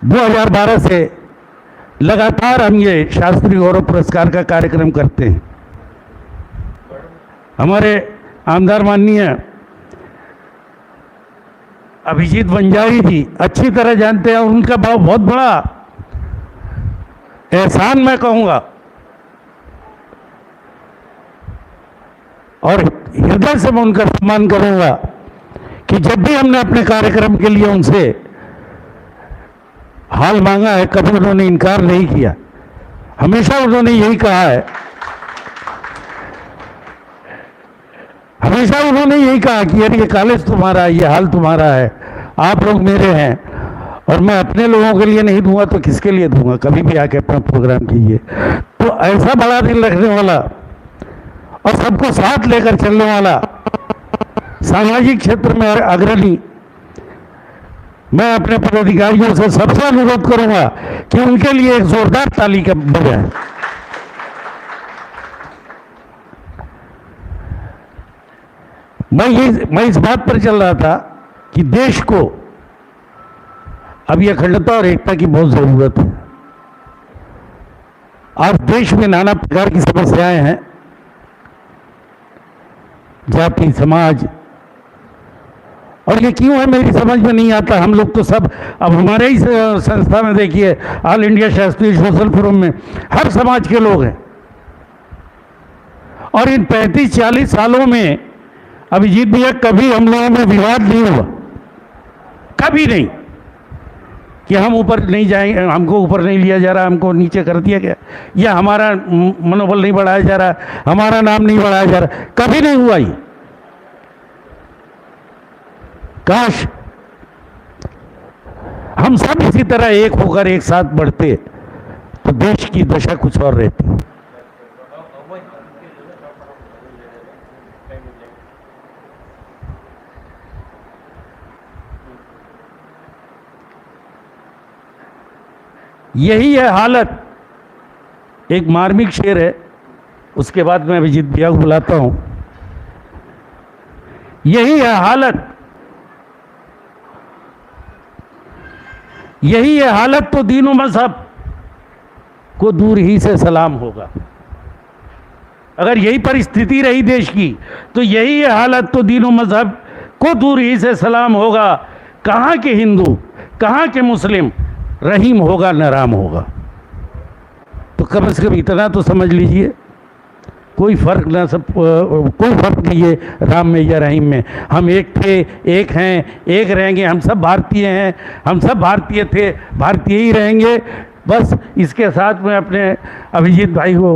2012 से लगातार हम ये शास्त्री गौरव पुरस्कार का कार्यक्रम करते हैं। हमारे आमदार माननीय अभिजीत बंजारी जी अच्छी तरह जानते हैं, उनका बहुत बड़ा एहसान मैं कहूँगा और हृदय से मैं उनका सम्मान करूँगा कि जब भी हमने अपने कार्यक्रम के लिए उनसे हाल मांगा है, कभी उन्होंने इनकार नहीं किया। हमेशा उन्होंने यही कहा है, हमेशा उन्होंने यही कहा कि यार ये कॉलेज तुम्हारा है, ये हाल तुम्हारा है, आप लोग मेरे हैं और मैं अपने लोगों के लिए नहीं दूंगा तो किसके लिए दूंगा, कभी भी आके अपना प्रोग्राम कीजिए। तो ऐसा बड़ा दिल रखने वाला और सबको साथ लेकर चलने वाला सामाजिक क्षेत्र में अग्रणी, मैं अपने पदाधिकारियों से सबसे अनुरोध करूंगा कि उनके लिए एक जोरदार ताली का बजाएं। मैं इस बात पर चल रहा था कि देश को अब यह अखंडता और एकता की बहुत जरूरत है। आज देश में नाना प्रकार की समस्याएं हैं, जाति, समाज, और ये क्यों है मेरी समझ में नहीं आता। हम लोग तो सब, अब हमारे ही संस्था में देखिए, ऑल इंडिया शास्त्रीय सोशल फोरम में हर समाज के लोग हैं और इन 35-40 सालों में अभिजीत भैया कभी हम लोगों में विवाद नहीं हुआ, कभी नहीं कि हम ऊपर नहीं जाएंगे, हमको ऊपर नहीं लिया जा रहा, हमको नीचे कर दिया गया, या हमारा मनोबल नहीं बढ़ाया जा रहा, हमारा नाम नहीं बढ़ाया जा रहा, कभी नहीं हुआ ये। काश हम सब इसी तरह एक होकर एक साथ बढ़ते तो देश की दशा कुछ और रहती। यही है हालत। एक मार्मिक शेर है, उसके बाद मैं अभिजीत भैया को बुलाता हूं। यही है हालत, यही है हालत तो दीनों मजहब को दूर ही से सलाम होगा। अगर यही परिस्थिति रही देश की तो यही है हालत तो दीनों मजहब सबको दूर ही से सलाम होगा। कहाँ के हिंदू, कहाँ के मुस्लिम, रहीम होगा न राम होगा। तो कम से कम इतना तो समझ लीजिए, कोई फर्क ना, सब कोई फर्क नहीं है राम में या रहीम में। हम एक थे, एक हैं, एक रहेंगे। हम सब भारतीय हैं, हम सब भारतीय थे, भारतीय ही रहेंगे। बस इसके साथ मैं अपने अभिजीत भाई को,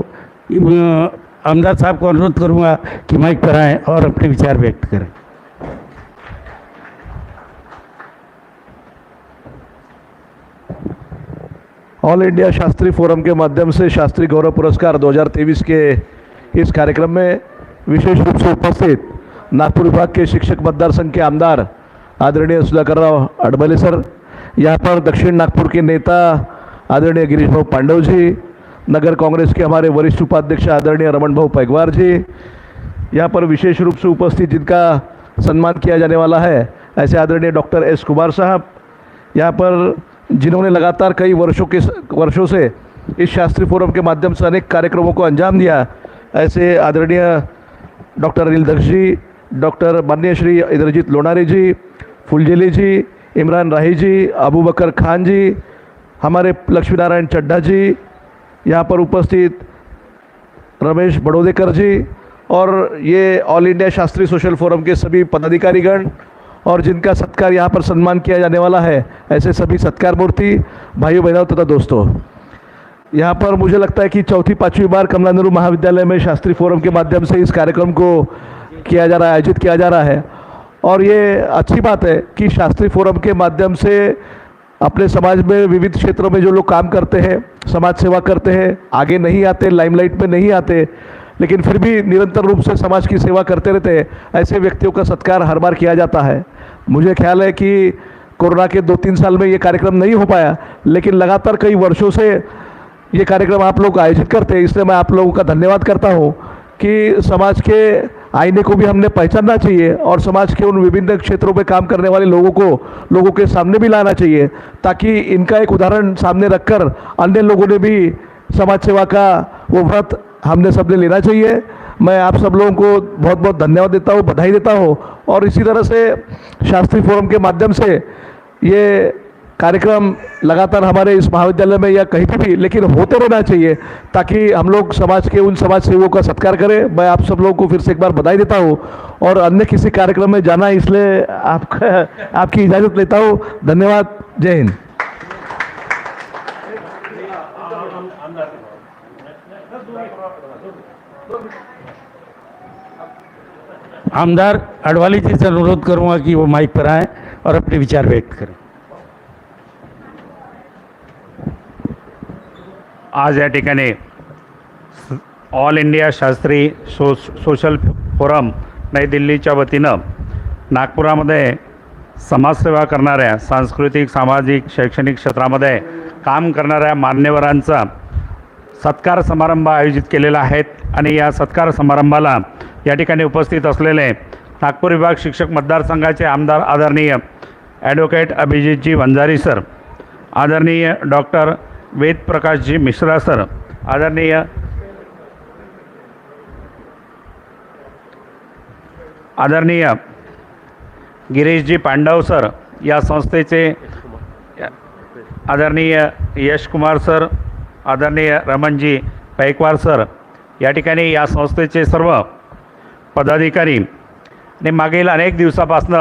आमदार साहब को अनुरोध करूंगा कि माइक पर आएँ और अपने विचार व्यक्त करें। ऑल इंडिया शास्त्री फोरम के माध्यम से शास्त्री गौरव पुरस्कार 2023 के इस कार्यक्रम में विशेष रूप से उपस्थित नागपुर विभाग के शिक्षक मतदार संघ के आमदार आदरणीय सुधाकर राव अडबले सर, यहाँ पर दक्षिण नागपुर के नेता आदरणीय गिरीश भाऊ पांडव जी, नगर कांग्रेस के हमारे वरिष्ठ उपाध्यक्ष आदरणीय रमन भाऊ पैगवार जी, यहाँ पर विशेष रूप से उपस्थित जिनका सम्मान किया जाने वाला है ऐसे आदरणीय डॉक्टर एस कुमार साहब, यहाँ पर जिन्होंने लगातार कई वर्षों से इस शास्त्री फोरम के माध्यम से अनेक कार्यक्रमों को अंजाम दिया, ऐसे आदरणीय डॉक्टर अनिल दक्ष जी, डॉक्टर माननीय श्री इंद्रजीत लोनारे जी, फुलझेली जी, इमरान राही जी, अबू बकर खान जी, हमारे लक्ष्मी नारायण चड्ढा जी, यहाँ पर उपस्थित रमेश बड़ोदेकर जी, और ये all India Shastri social forum के सभी पदाधिकारीगण और जिनका सत्कार यहाँ पर सम्मान किया जाने वाला है ऐसे सभी सत्कार मूर्ति भाइयों बहनों तथा दोस्तों, यहाँ पर मुझे लगता है कि चौथी पांचवी बार कमला नेहरू महाविद्यालय में शास्त्री फोरम के माध्यम से इस कार्यक्रम को किया जा रहा है, आयोजित किया जा रहा है। और ये अच्छी बात है कि शास्त्री फोरम के माध्यम से अपने समाज में विविध क्षेत्रों में जो लोग काम करते हैं, समाज सेवा करते हैं, आगे नहीं आते, लाइमलाइट में नहीं आते, लेकिन फिर भी निरंतर रूप से समाज की सेवा करते रहते हैं, ऐसे व्यक्तियों का सत्कार हर बार किया जाता है। मुझे ख्याल है कि कोरोना के 2-3 साल में ये कार्यक्रम नहीं हो पाया, लेकिन लगातार कई वर्षों से ये कार्यक्रम आप लोग आयोजित करते हैं, इसलिए मैं आप लोगों का धन्यवाद करता हूँ कि समाज के आईने को भी हमने पहचानना चाहिए और समाज के उन विभिन्न क्षेत्रों में काम करने वाले लोगों के सामने भी लाना चाहिए, ताकि इनका एक उदाहरण सामने रखकर अन्य लोगों ने भी समाज सेवा का वो व्रत हमने सबने लेना चाहिए। मैं आप सब लोगों को बहुत बहुत धन्यवाद देता हूँ, बधाई देता हूँ। और इसी तरह से शास्त्री फोरम के माध्यम से ये कार्यक्रम लगातार हमारे इस महाविद्यालय में या कहीं पर भी लेकिन होते रहना चाहिए, ताकि हम लोग समाज के उन समाज सेवकों का सत्कार करें। मैं आप सब लोगों को फिर से एक बार बधाई देता हूँ और अन्य किसी कार्यक्रम में जाना इसलिए आपकी इजाज़त लेता हूँ। धन्यवाद, जय हिंद। आमदार अडवाणी जी से अनुरोध करूंगा कि वो माइक पर आएं और अपने विचार व्यक्त करें। आज या ठिकाणी all India Shastri social forum नई दिल्लीच्या वतीनं नागपुरामध्ये समाजसेवा करणाऱ्या, सांस्कृतिक, सामाजिक, शैक्षणिक क्षेत्रामध्ये काम करणाऱ्या मान्यवरांचा सत्कार समारंभ आयोजित केलेला आहे। आणि या सत्कार समारंभाला या ठिकाणी उपस्थित असलेले नागपूर विभाग शिक्षक मतदारसंघाचे आमदार आदरणीय ॲडव्होकेट अभिजीतजी वंजारी सर, आदरणीय डॉक्टर वेद प्रकाशजी मिश्रा सर, आदरणीय गिरीशजी पांडव सर, या संस्थेचे आदरणीय यश कुमार सर, आदरणीय रमणजी पैकवार सर, या ठिकाणी या संस्थेचे सर्व पदाधिकारी आणि मागील अनेक दिवसापासून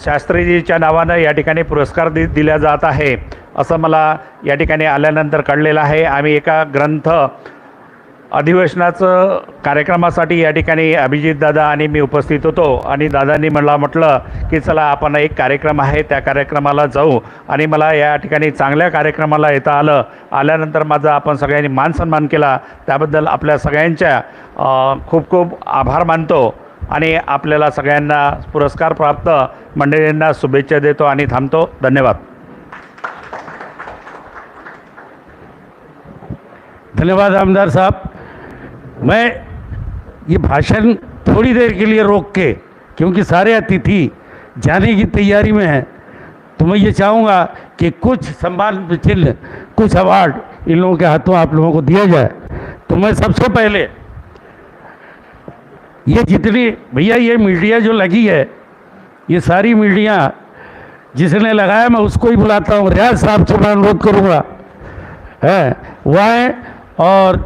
शास्त्रीजीच्या नावानं या ठिकाणी पुरस्कार दिला जात आहे असं मला या ठिकाणी आल्यानंतर कळलेलं आहे। आम्ही एका ग्रंथ अधिवेशनाचं कार्यक्रमासाठी या ठिकाणी अभिजित दादा आणि मी उपस्थित होतो आणि दादांनी म्हटलं की चला आपण एक कार्यक्रम आहे त्या कार्यक्रमाला जाऊ आणि मला या ठिकाणी चांगल्या कार्यक्रमाला येता आल्यानंतर माझा आपण सगळ्यांनी मान सन्मान केला, त्याबद्दल आपल्या सगळ्यांच्या खूप खूप आभार मानतो आणि आपल्याला सगळ्यांना पुरस्कार प्राप्त मंडळींना शुभेच्छा देतो आणि थांबतो। धन्यवाद। धन्यवाद आमदार साहब। मैं ये भाषण थोड़ी देर के लिए रोक के, क्योंकि सारे अतिथि जाने की तैयारी में हैं, तो मैं ये चाहूँगा कि कुछ सम्मान चिन्ह, कुछ अवार्ड इन लोगों के हाथों आप लोगों को दिया जाए। तो मैं सबसे पहले ये जितनी भैया ये मीडिया जो लगी है, ये सारी मीडिया जिसने लगाया मैं उसको ही बुलाता हूँ। रियाज साहब से मैं अनुरोध करूँगा है वह है, और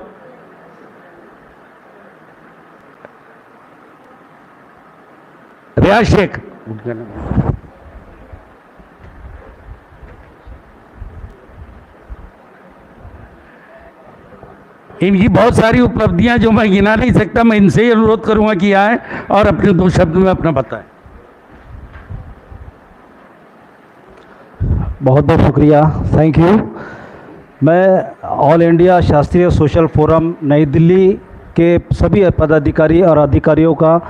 रियाज शेख, इनकी बहुत सारी उपलब्धियां जो मैं गिना नहीं सकता, मैं इनसे ही अनुरोध करूंगा कि आए और अपने 2 शब्द में अपना बताएं। बहुत बहुत शुक्रिया, थैंक यू। मैं ऑल इंडिया शास्त्रीय सोशल फोरम नई दिल्ली के सभी पदाधिकारी और अधिकारियों का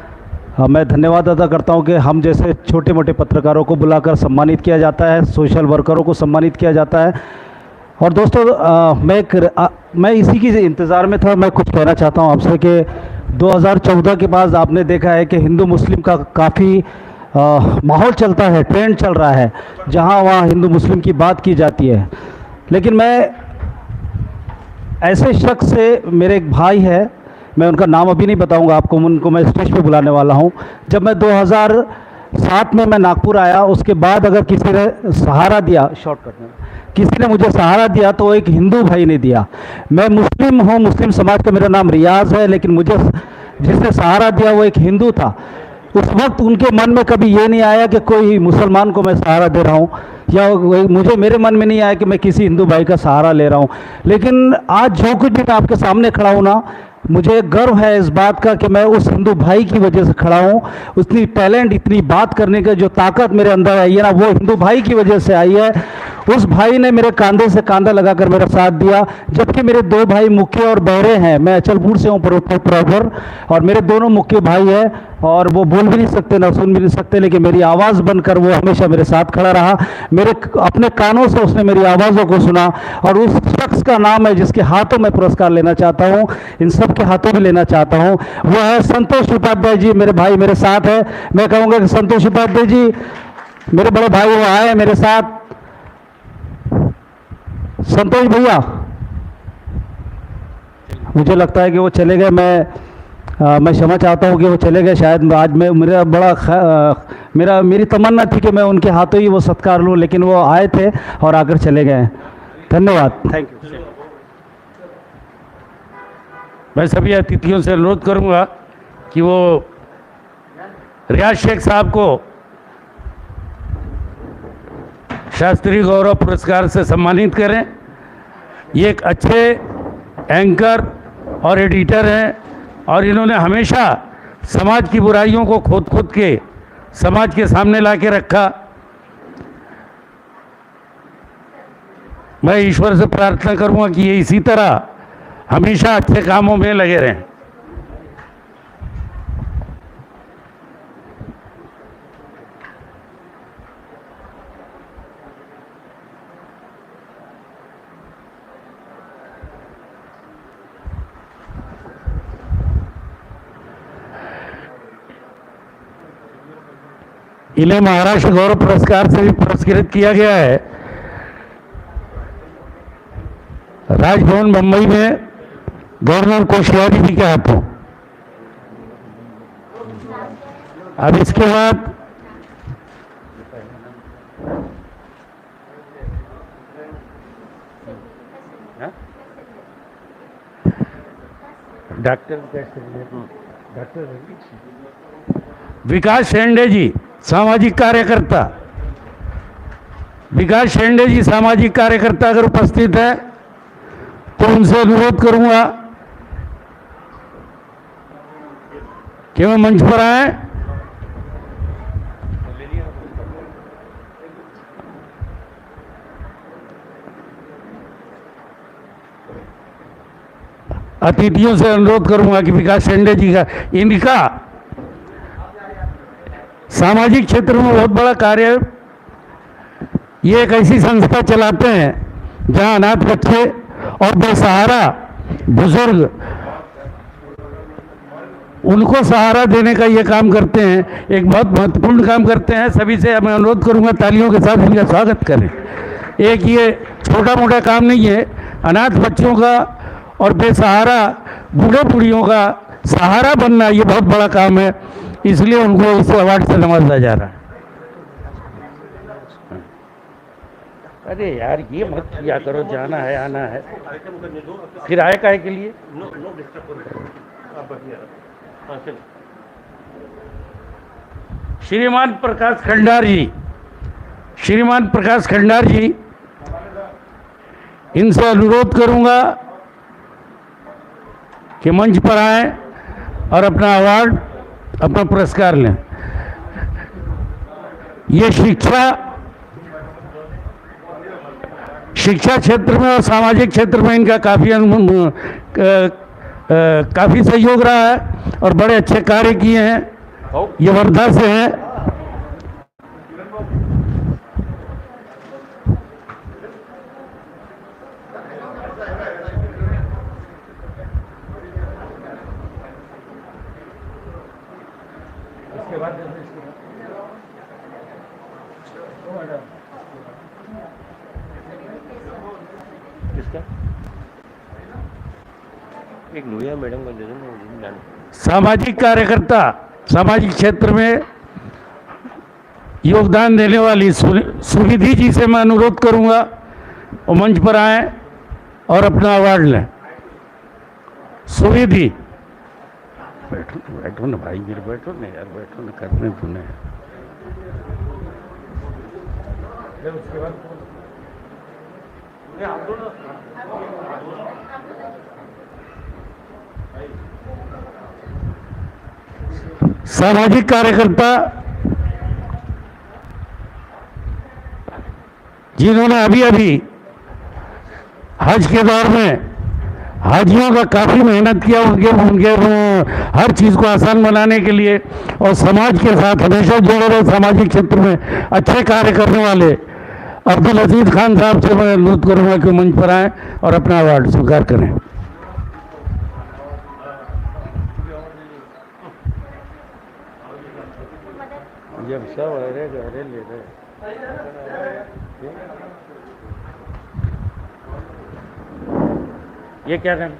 मैं धन्यवाद अदा करता हूं कि हम जैसे छोटे मोटे पत्रकारों को बुलाकर सम्मानित किया जाता है, सोशल वर्करों को सम्मानित किया जाता है। और दोस्तों मैं इसी की इंतज़ार में था। मैं कुछ कहना चाहता हूं आपसे कि 2014 के बाद आपने देखा है कि हिंदू मुस्लिम का काफ़ी माहौल चलता है, ट्रेंड चल रहा है, जहां वहां हिंदू मुस्लिम की बात की जाती है। लेकिन मैं ऐसे शख्स से, मेरे एक भाई है, मैं उनका नाम अभी नहीं बताऊंगा आपको, उनको मैं स्टेज पे बुलाने वाला हूं। जब मैं 2007 में मैं नागपुर आया, उसके बाद अगर किसी ने सहारा दिया, शॉर्टकट में किसी ने मुझे सहारा दिया तो एक हिंदू भाई ने दिया। मैं मुस्लिम हूं, मुस्लिम समाज का मेरा नाम रियाज है, लेकिन मुझे जिसने सहारा दिया वो एक हिंदू था। उस वक्त उनके मन में कभी ये नहीं आया कि कोई मुसलमान को मैं सहारा दे रहा हूँ, या मुझे मेरे मन में नहीं आया कि मैं किसी हिंदू भाई का सहारा ले रहा हूँ। लेकिन आज जो कुछ भी मैं आपके सामने खड़ा हूँ ना, मुझे गर्व है इस बात का कि मैं उस हिंदू भाई की वजह से खड़ा हूँ। उतनी टैलेंट, इतनी बात करने का जो ताकत मेरे अंदर आई है ना, वो हिंदू भाई की वजह से आई है। उस भाई ने मेरे कंधे से कंधा लगाकर मेरा साथ दिया। जबकि मेरे 2 भाई मुख्य और बहरे हैं, मैं अचलपुर से हूँ प्रॉपर, और मेरे दोनों मुख्य भाई हैं, और वो बोल भी नहीं सकते ना सुन भी नहीं सकते, लेकिन मेरी आवाज़ बनकर वो हमेशा मेरे साथ खड़ा रहा। मेरे अपने कानों से उसने मेरी आवाज़ों को सुना। और उस शख्स का नाम है जिसके हाथों में पुरस्कार लेना चाहता हूँ, इन सब के हाथों में लेना चाहता हूँ, वो है संतोष उपाध्याय जी। मेरे भाई मेरे साथ है। मैं कहूँगा कि संतोष उपाध्याय जी, मेरे बड़े भाई, वो आए मेरे साथ। संतोष भैया, मुझे लगता है कि वो चले गए। मैं क्षमा चाहता हूँ कि वो चले गए। शायद आज मैं मेरी तमन्ना थी कि मैं उनके हाथों ही वो सत्कार लूँ, लेकिन वो आए थे और आकर चले गए। धन्यवाद, थैंक यू। मैं सभी अतिथियों से अनुरोध करूंगा कि वो रियाज शेख साहब को शास्त्री गौरव पुरस्कार से सम्मानित करें। ये एक अच्छे एंकर और एडिटर हैं, और इन्होंने हमेशा समाज की बुराइयों को खोद के समाज के सामने ला के रखा। मैं ईश्वर से प्रार्थना करूंगा कि ये इसी तरह हमेशा अच्छे कामों में लगे रहें। इन्हें महाराष्ट्र गौरव पुरस्कार से भी पुरस्कृत किया गया है। राजभवन मुंबई में गवर्नर कोश्यारी जी के हाथों। अब इसके बाद डॉक्टर विकास शेंडे जी, सामाजिक कार्यकर्ता। विकास शेंडे जी सामाजिक कार्यकर्ता अगर उपस्थित है तो उनसे अनुरोध करूंगा कि वो मंच पर आए। अतिथियों से अनुरोध करूंगा कि विकास शेंडे जी का, इनका सामाजिक क्षेत्र में बहुत बड़ा कार्य। ये एक ऐसी संस्था चलाते हैं जहां अनाथ बच्चे और बेसहारा बुजुर्ग, उनको सहारा देने का ये काम करते हैं। एक बहुत महत्वपूर्ण काम करते हैं। सभी से मैं अनुरोध करूंगा तालियों के साथ इनका स्वागत करें। एक ये छोटा मोटा काम नहीं है, अनाथ बच्चों का और बेसहारा बूढ़े बूढ़ियों का सहारा बनना ये बहुत बड़ा काम है, इसलिए उनको इस अवार्ड से नवाजा जा रहा है। अरे यार ये मत किया करो, जाना है आना है, फिर आए काहे के लिए। श्रीमान प्रकाश खंडार जी, श्रीमान प्रकाश खंडार जी, इनसे अनुरोध करूंगा कि मंच पर आए और अपना अवार्ड, अपना पुरस्कार लें। ये शिक्षा क्षेत्र में और सामाजिक क्षेत्र में इनका काफ़ी सहयोग रहा है और बड़े अच्छे कार्य किए हैं। ये वर्धा से हैं। एक लोहिया मैडम को दे देना। सामाजिक कार्यकर्ता, सामाजिक क्षेत्र में योगदान देने वाली सुविधि जी से मैं अनुरोध करूंगा वो मंच पर आए और अपना अवार्ड लें। सुविधि, बैठो ना भाई मेरे, बैठो ना यार, बैठो ना, करने तूने। उसके बाद सामाजिक कार्यकर्ता जिन्होंने अभी अभी हज के दौर में हाजियों का काफ़ी मेहनत किया, उनके हर चीज़ को आसान बनाने के लिए, और समाज के साथ हमेशा जुड़े रहे, सामाजिक क्षेत्र में अच्छे कार्य करने वाले अब्दुल अजीज खान साहब से मैं अनुरोध करूँगा कि मंच पर आएँ और अपना अवार्ड स्वीकार करें। जब सब अरे गहरे ले रहे, ये क्या करना?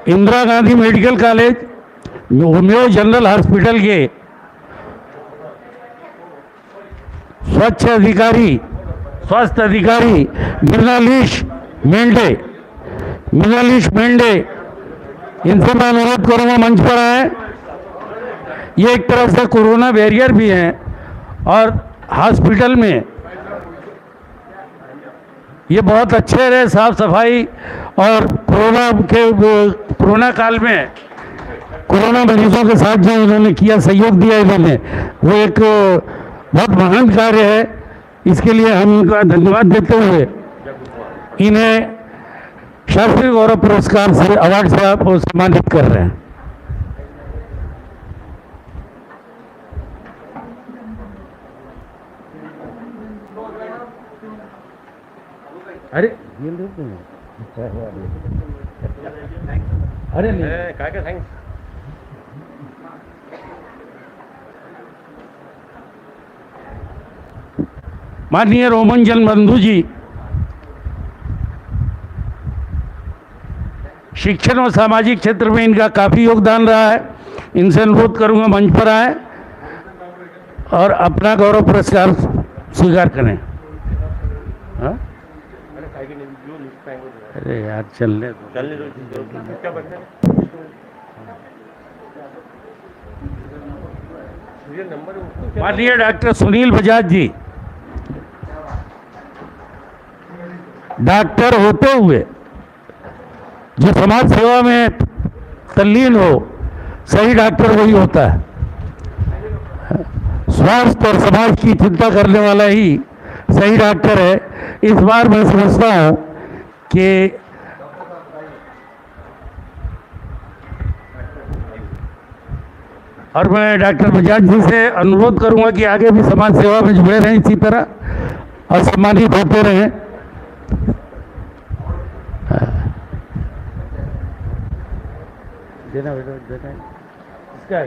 Indira Gandhi medical college homeo general hospital के स्वास्थ्य अधिकारी मृणालिश मेंढे, इनसे मैं अनुरोध करूंगा मंच पर आए। ये एक तरफ से कोरोना बैरियर भी हैं और हॉस्पिटल में ये बहुत अच्छे रहे, साफ सफाई, और कोरोना काल में कोरोना मरीजों के साथ जो इन्होंने किया, सहयोग दिया इन्होंने, वो एक बहुत महान कार्य है। इसके लिए हम इनका धन्यवाद देते हुए इन्हें शास्त्री गौरव पुरस्कार से, अवार्ड से आप सम्मानित कर रहे हैं। अरे अरे नहीं, थैंक्स। माननीय रोमन जन्मबंधु जी, शिक्षण और सामाजिक क्षेत्र में इनका काफ़ी योगदान रहा है। इनसे अनुरोध करूंगा मंच पर आए और अपना गौरव पुरस्कार स्वीकार करें। हाँ? अरे यार चलने दो। माननीय डॉक्टर सुनील बजाज जी, डॉक्टर होते हुए जो समाज सेवा में तल्लीन हो, सही डॉक्टर वही होता है। स्वास्थ्य और समाज की चिंता करने वाला ही सही डॉक्टर है। इस बार मैं समझता हूँ कि और मैं डॉक्टर बजाज जी से अनुरोध करूंगा कि आगे भी समाज सेवा में जुड़े रहें इसी तरह और सम्मानित होते रहें। देना बेटा, इसका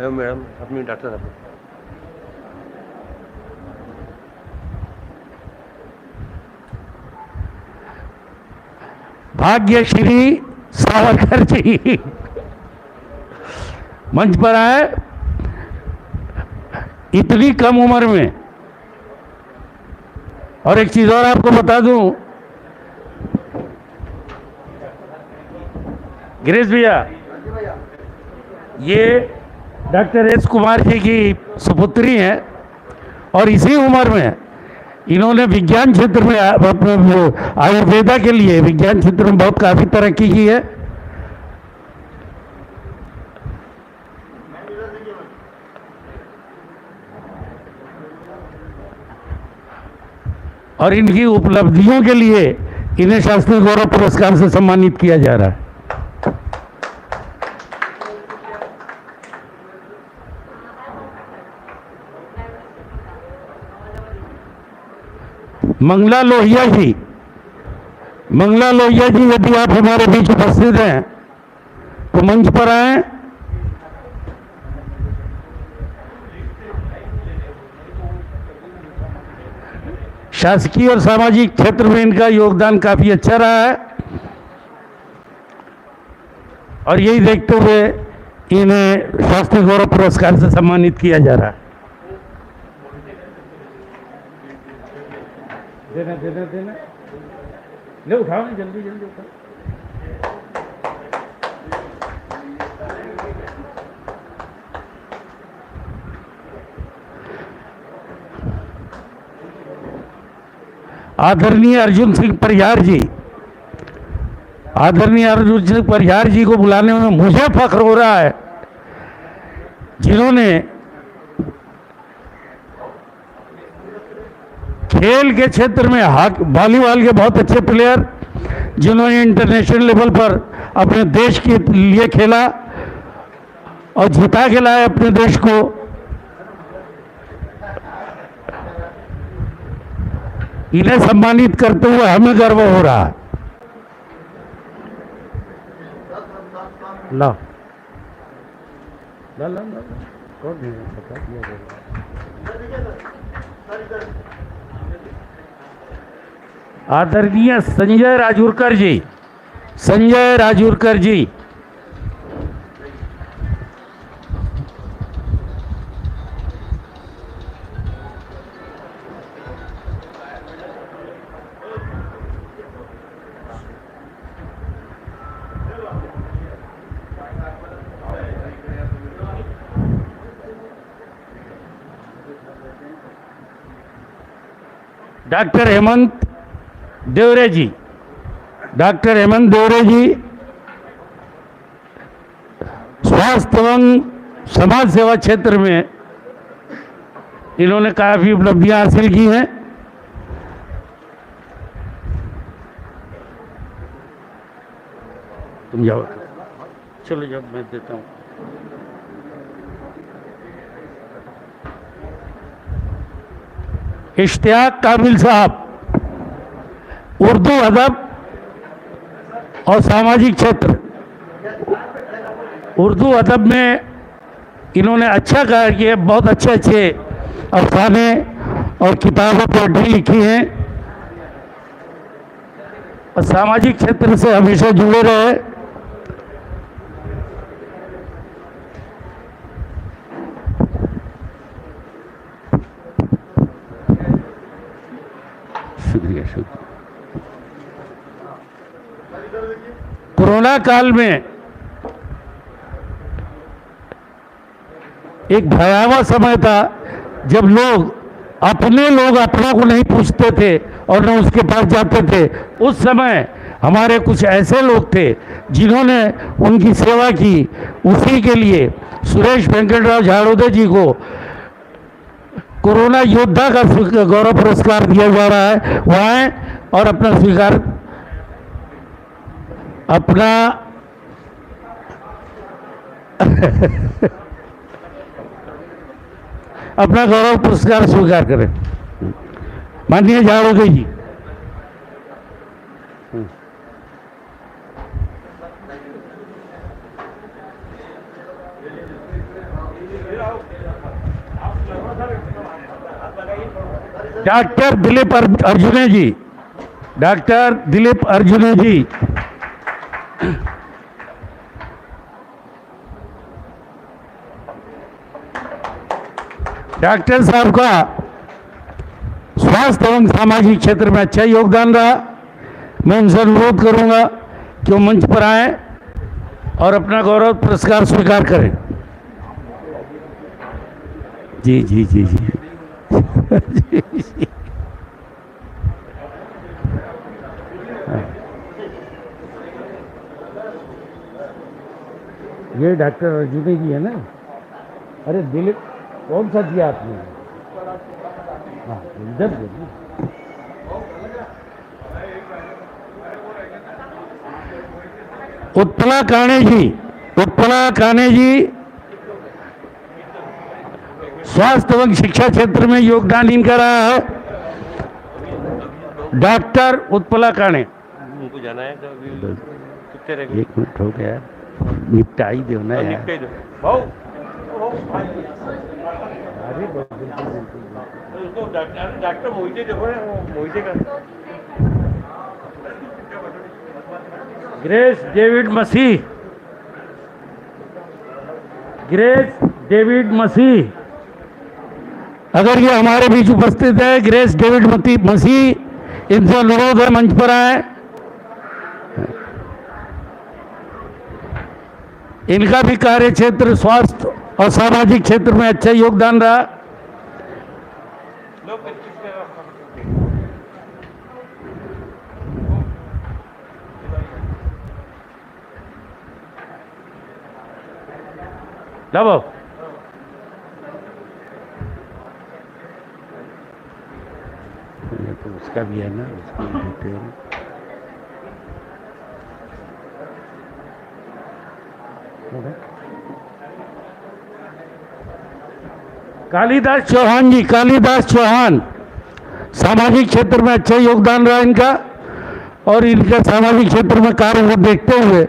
मैडम अपनी डॉक्टर साहब भाग्यश्री सावरकर जी मंच पर आए। इतनी कम उम्र में, और एक चीज और आपको बता दूं, गिरीश भैया, ये डॉक्टर एस कुमार जी की सुपुत्री हैं और इसी उम्र में इन्होंने विज्ञान क्षेत्र में आयुर्वेदा के लिए विज्ञान क्षेत्र में बहुत काफी तरक्की की है। और इनकी उपलब्धियों के लिए इन्हें शास्त्री गौरव पुरस्कार से सम्मानित किया जा रहा है। मंगला लोहिया जी, मंगला लोहिया जी, यदि आप हमारे बीच उपस्थित हैं तो मंच पर आए। शासकीय और सामाजिक क्षेत्र में इनका योगदान काफी अच्छा रहा है और यही देखते हुए इन्हें शास्त्री गौरव पुरस्कार से सम्मानित किया जा रहा है। देना ले, उठाओ ना, जल्दी जल्दी उठाओ। आदरणीय अर्जुन सिंह परिहार जी, आदरणीय अर्जुन सिंह परिहार जी को बुलाने में मुझे फख्र हो रहा है, जिन्होंने खेल के क्षेत्र में वॉलीबॉल के बहुत अच्छे प्लेयर, जिन्होंने इंटरनेशनल लेवल पर अपने देश के लिए खेला और जिता के लाए अपने देश को। इन्हें सम्मानित करते हुए हमें गर्व हो रहा है। ला ला ला ला, कौन है? बता दिया जाएगा। आदरणीय संजय राजूरकर जी, संजय राजूरकर जी, डॉक्टर हेमंत देवरे जी, डॉक्टर हेमंत देवरे जी स्वास्थ्य एवं समाज सेवा क्षेत्र में इन्होंने काफी उपलब्धियां हासिल की हैं। तुम जाओ, चलो जाओ, मैं देता हूँ। इश्तियाक कामिल साहब, उर्दू अदब और सामाजिक क्षेत्र, उर्दू अदब में इन्होंने अच्छा कार्य किया, बहुत अच्छे अच्छे अफसाने और किताबें पोएट्री लिखी हैं और सामाजिक क्षेत्र से हमेशा जुड़े रहे। शुक्रिया शुक्रिया। कोरोना काल में एक भयावह समय था जब लोग अपनों को नहीं पूछते थे और न उसके पास जाते थे। उस समय हमारे कुछ ऐसे लोग थे जिन्होंने उनकी सेवा की। उसी के लिए सुरेश वेंकटराव झाड़ोदे जी को कोरोना योद्धा का गौरव पुरस्कार दिया जा रहा है। वो आए और अपना स्वीकार अपना अपना गौरव पुरस्कार स्वीकार करें। माननीय झाड़ोदे जी। डॉक्टर दिलीप अर्जुने जी, डॉक्टर दिलीप अर्जुने जी डॉक्टर साहब का स्वास्थ्य एवं सामाजिक क्षेत्र में अच्छा योगदान रहा। मैं उनसे अनुरोध करूंगा कि वो मंच पर आए और अपना गौरव पुरस्कार स्वीकार करें। जी जी जी जी ये डॉक्टर अर्जुने की है ना? अरे दिलीप कौन सा दिया आपने? हाँ इधर देखिए। उत्पला काणे जी स्वास्थ्य एवं शिक्षा क्षेत्र में योगदान इनका रहा है। डॉक्टर उत्पला काणे। उनको जाना है तो अभी कितने रह गए? 1 मिनट हो गया, निपटा ही दो ना यार। निपटा ही दो भाऊ। उसको डॉक्टर मोहिते देखो ना, मोहिते का ग्रेस डेविड मसीह। ग्रेस डेविड मसीह अगर ये हमारे बीच उपस्थित है, ग्रेस डेविड मसीह, इनसे अनुरोध है मंच पर आए। इनका भी कार्य क्षेत्र स्वास्थ्य और सामाजिक क्षेत्र में अच्छा योगदान रहा। दबो तो उसका भी है ना, उसको भी देते हैं। कालिदास चौहान जी, कालिदास चौहान सामाजिक क्षेत्र में अच्छा योगदान रहा इनका, और इनका सामाजिक क्षेत्र में कार्य को देखते हुए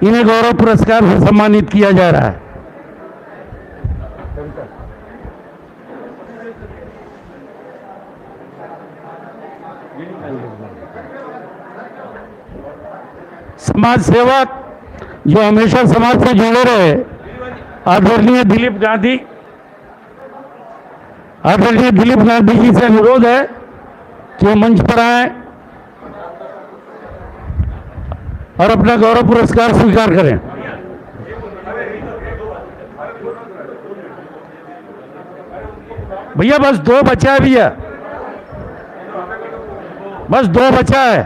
इन्हें गौरव पुरस्कार से सम्मानित किया जा रहा है। समाज सेवक जो हमेशा समाज से जुड़े रहे, आदरणीय दिलीप गांधी जी से अनुरोध है कि वो मंच पर आए और अपना गौरव पुरस्कार स्वीकार करें। भैया बस 2 बचा है, भैया बस 2 बचा है।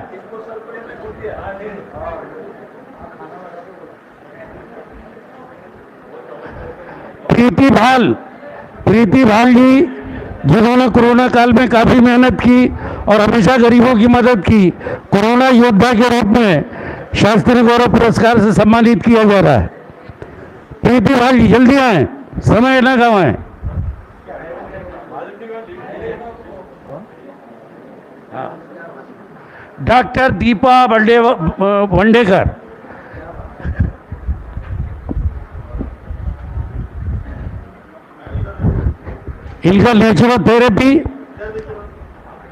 प्रीति भाल जी, जिन्होंने कोरोना काल में काफी मेहनत की और हमेशा गरीबों की मदद की, कोरोना योद्धा के रूप में शास्त्री गौरव पुरस्कार से सम्मानित किया जा रहा है। प्रीति भाल जी जल्दी आए, समय न गवाएं। डॉक्टर दीपा वंडेकर, इनका नेचुरल थेरेपी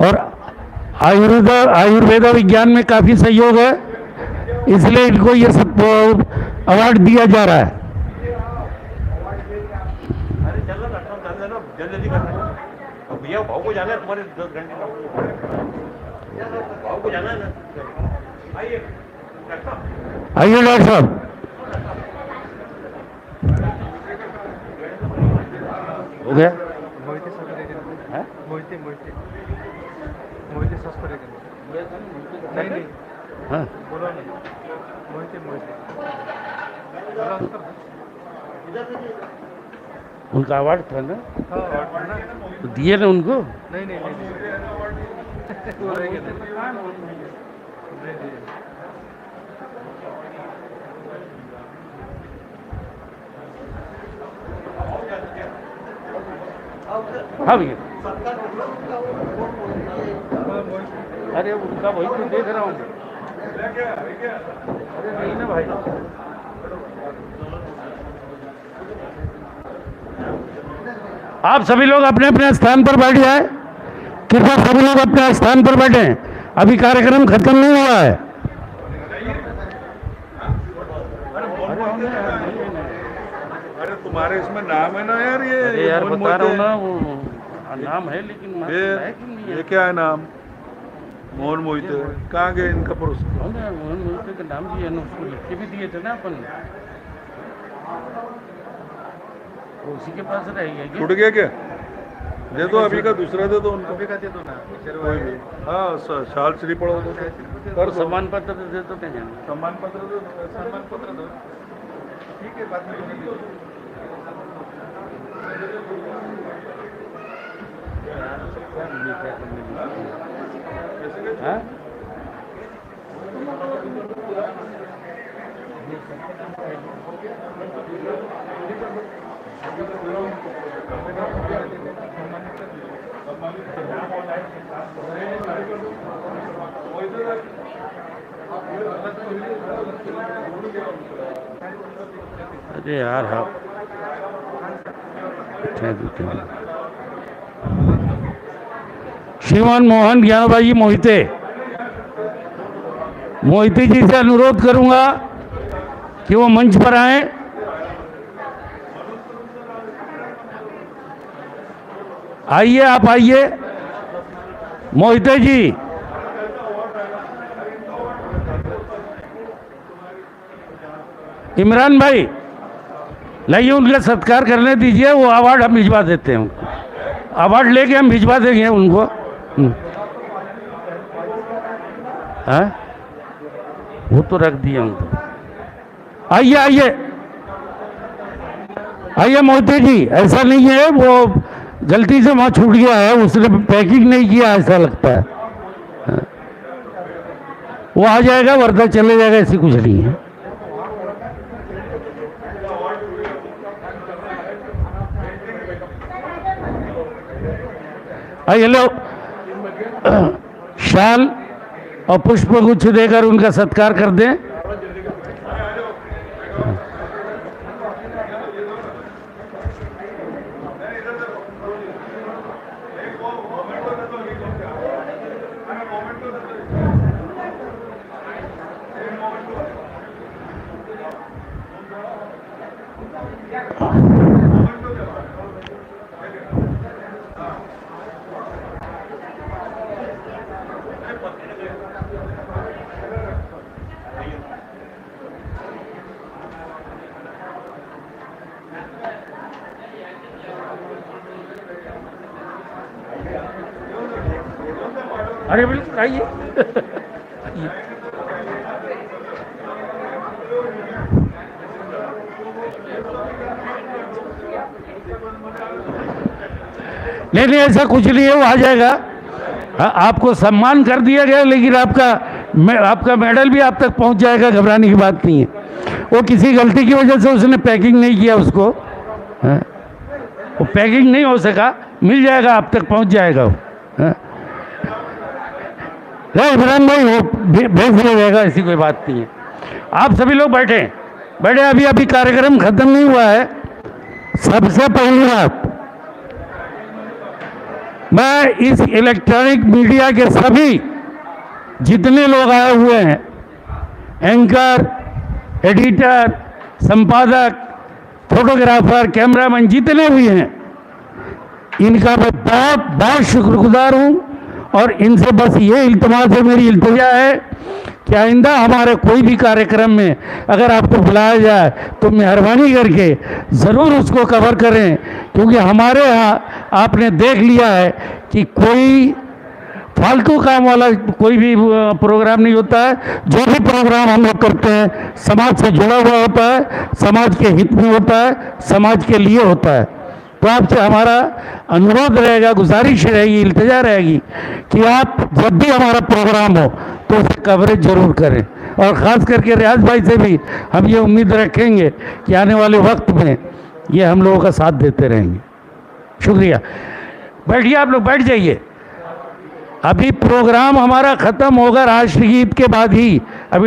और आयुर्वेद विज्ञान में काफी सहयोग है, इसलिए इनको ये सब अवार्ड दिया जा रहा है। अरे चलो ना, जल्दी करना भैया, भाव को जाना है तुम्हारे 10 घंटे, भाव को जाना है ना। आइए डॉक्टर साहब। हो गया? हाँ उनका अवार्ड था ना? तो दिए ना उनको? नहीं हाँ भैया, अरे उनका वही तो देख रहा हूँ। अरे नहीं ना भाई, आप सभी लोग अपने अपने स्थान पर बैठ जाए। कृपया सभी लोग अपने स्थान पर बैठे, अभी कार्यक्रम खत्म नहीं हुआ है। अरे तुम्हारे इसमें नाम है ना यार, ये यार मोहन बता रहा हूँ मोहिते। ना, वो नाम है लेकिन नाम है कि नहीं ये है? क्या है नाम? मोहन मोहिते। कहाँ गए इनका पुरस्कार? कौन है? मोहन मोहिते का नाम भी है ना, उसको लिख के भी दिए थे ना अपन। वो उसी के पास रह गया क्या? छूट गया क्या? दे दो अभी का, दूसरा दे दो उनको। दे दो ना, कोई भी। हाँ, शाल श्री पढ़ो तो कर दो। सम्मान पत्र दे तो क्या जाना। सम्मान पत्र दे दो। सम्मान पत्र दो, ठीक है, बाद में हाँ? अरे यार हाँ, श्रीमान मोहन ज्ञानभाई मोहिते जी से अनुरोध करूंगा कि वो मंच पर आए। आइए, आप आइए मोहिते जी। इमरान भाई लाइए, उनका सत्कार करने दीजिए, वो अवार्ड हम भिजवा देते हैं उनको। अवार्ड लेके हम भिजवा देंगे उनको। हाँ, वो तो रख दिया उनको। आइए आइए आइए मोहिते जी, ऐसा नहीं है, वो गलती से वहाँ छूट गया है, उसने पैकिंग नहीं किया ऐसा लगता है। हाँ। वो आ जाएगा, वर्धा चले जाएगा, ऐसी कुछ नहीं है। आइए लो, शाल और पुष्प गुच्छ देकर उनका सत्कार कर दें। अरे बिल्कुल आइए। नहीं नहीं, ऐसा कुछ नहीं है, वो आ जाएगा। हाँ, आपको सम्मान कर दिया गया, लेकिन आपका मेडल भी आप तक पहुंच जाएगा, घबराने की बात नहीं है। वो किसी गलती की वजह से उसने पैकिंग नहीं किया उसको। हाँ, वो पैकिंग नहीं हो सका, मिल जाएगा, आप तक पहुंच जाएगा वो। हाँ। नहीं इमरान भाई, वो भेज दिया जाएगा, ऐसी कोई बात नहीं है। आप सभी लोग बैठे बैठे, अभी कार्यक्रम खत्म नहीं हुआ है। सबसे पहली बात, मैं इस इलेक्ट्रॉनिक मीडिया के सभी जितने लोग आए हुए हैं, एंकर, एडिटर, संपादक, फोटोग्राफर, कैमरामैन, जितने भी हैं, इनका मैं बहुत बहुत शुक्रगुजार हूँ। और इनसे बस ये इल्तिमास है, मेरी इल्तिजा है कि आइंदा हमारे कोई भी कार्यक्रम में अगर आपको बुलाया जाए तो मेहरबानी करके ज़रूर उसको कवर करें, क्योंकि हमारे यहाँ आपने देख लिया है कि कोई फालतू काम वाला कोई भी प्रोग्राम नहीं होता है। जो भी प्रोग्राम हम लोग करते हैं समाज से जुड़ा हुआ होता है, समाज के हित में होता है, समाज के लिए होता है। तो आपसे हमारा अनुरोध रहेगा, गुजारिश रहेगी, इल्तिजा रहेगी कि आप जब भी हमारा प्रोग्राम हो तो उसकी कवरेज जरूर करें। और ख़ास करके रियाज भाई से भी हम ये उम्मीद रखेंगे कि आने वाले वक्त में ये हम लोगों का साथ देते रहेंगे। शुक्रिया। बैठिए, आप लोग बैठ जाइए। अभी प्रोग्राम हमारा ख़त्म होगा, राष्ट्रगीत के बाद ही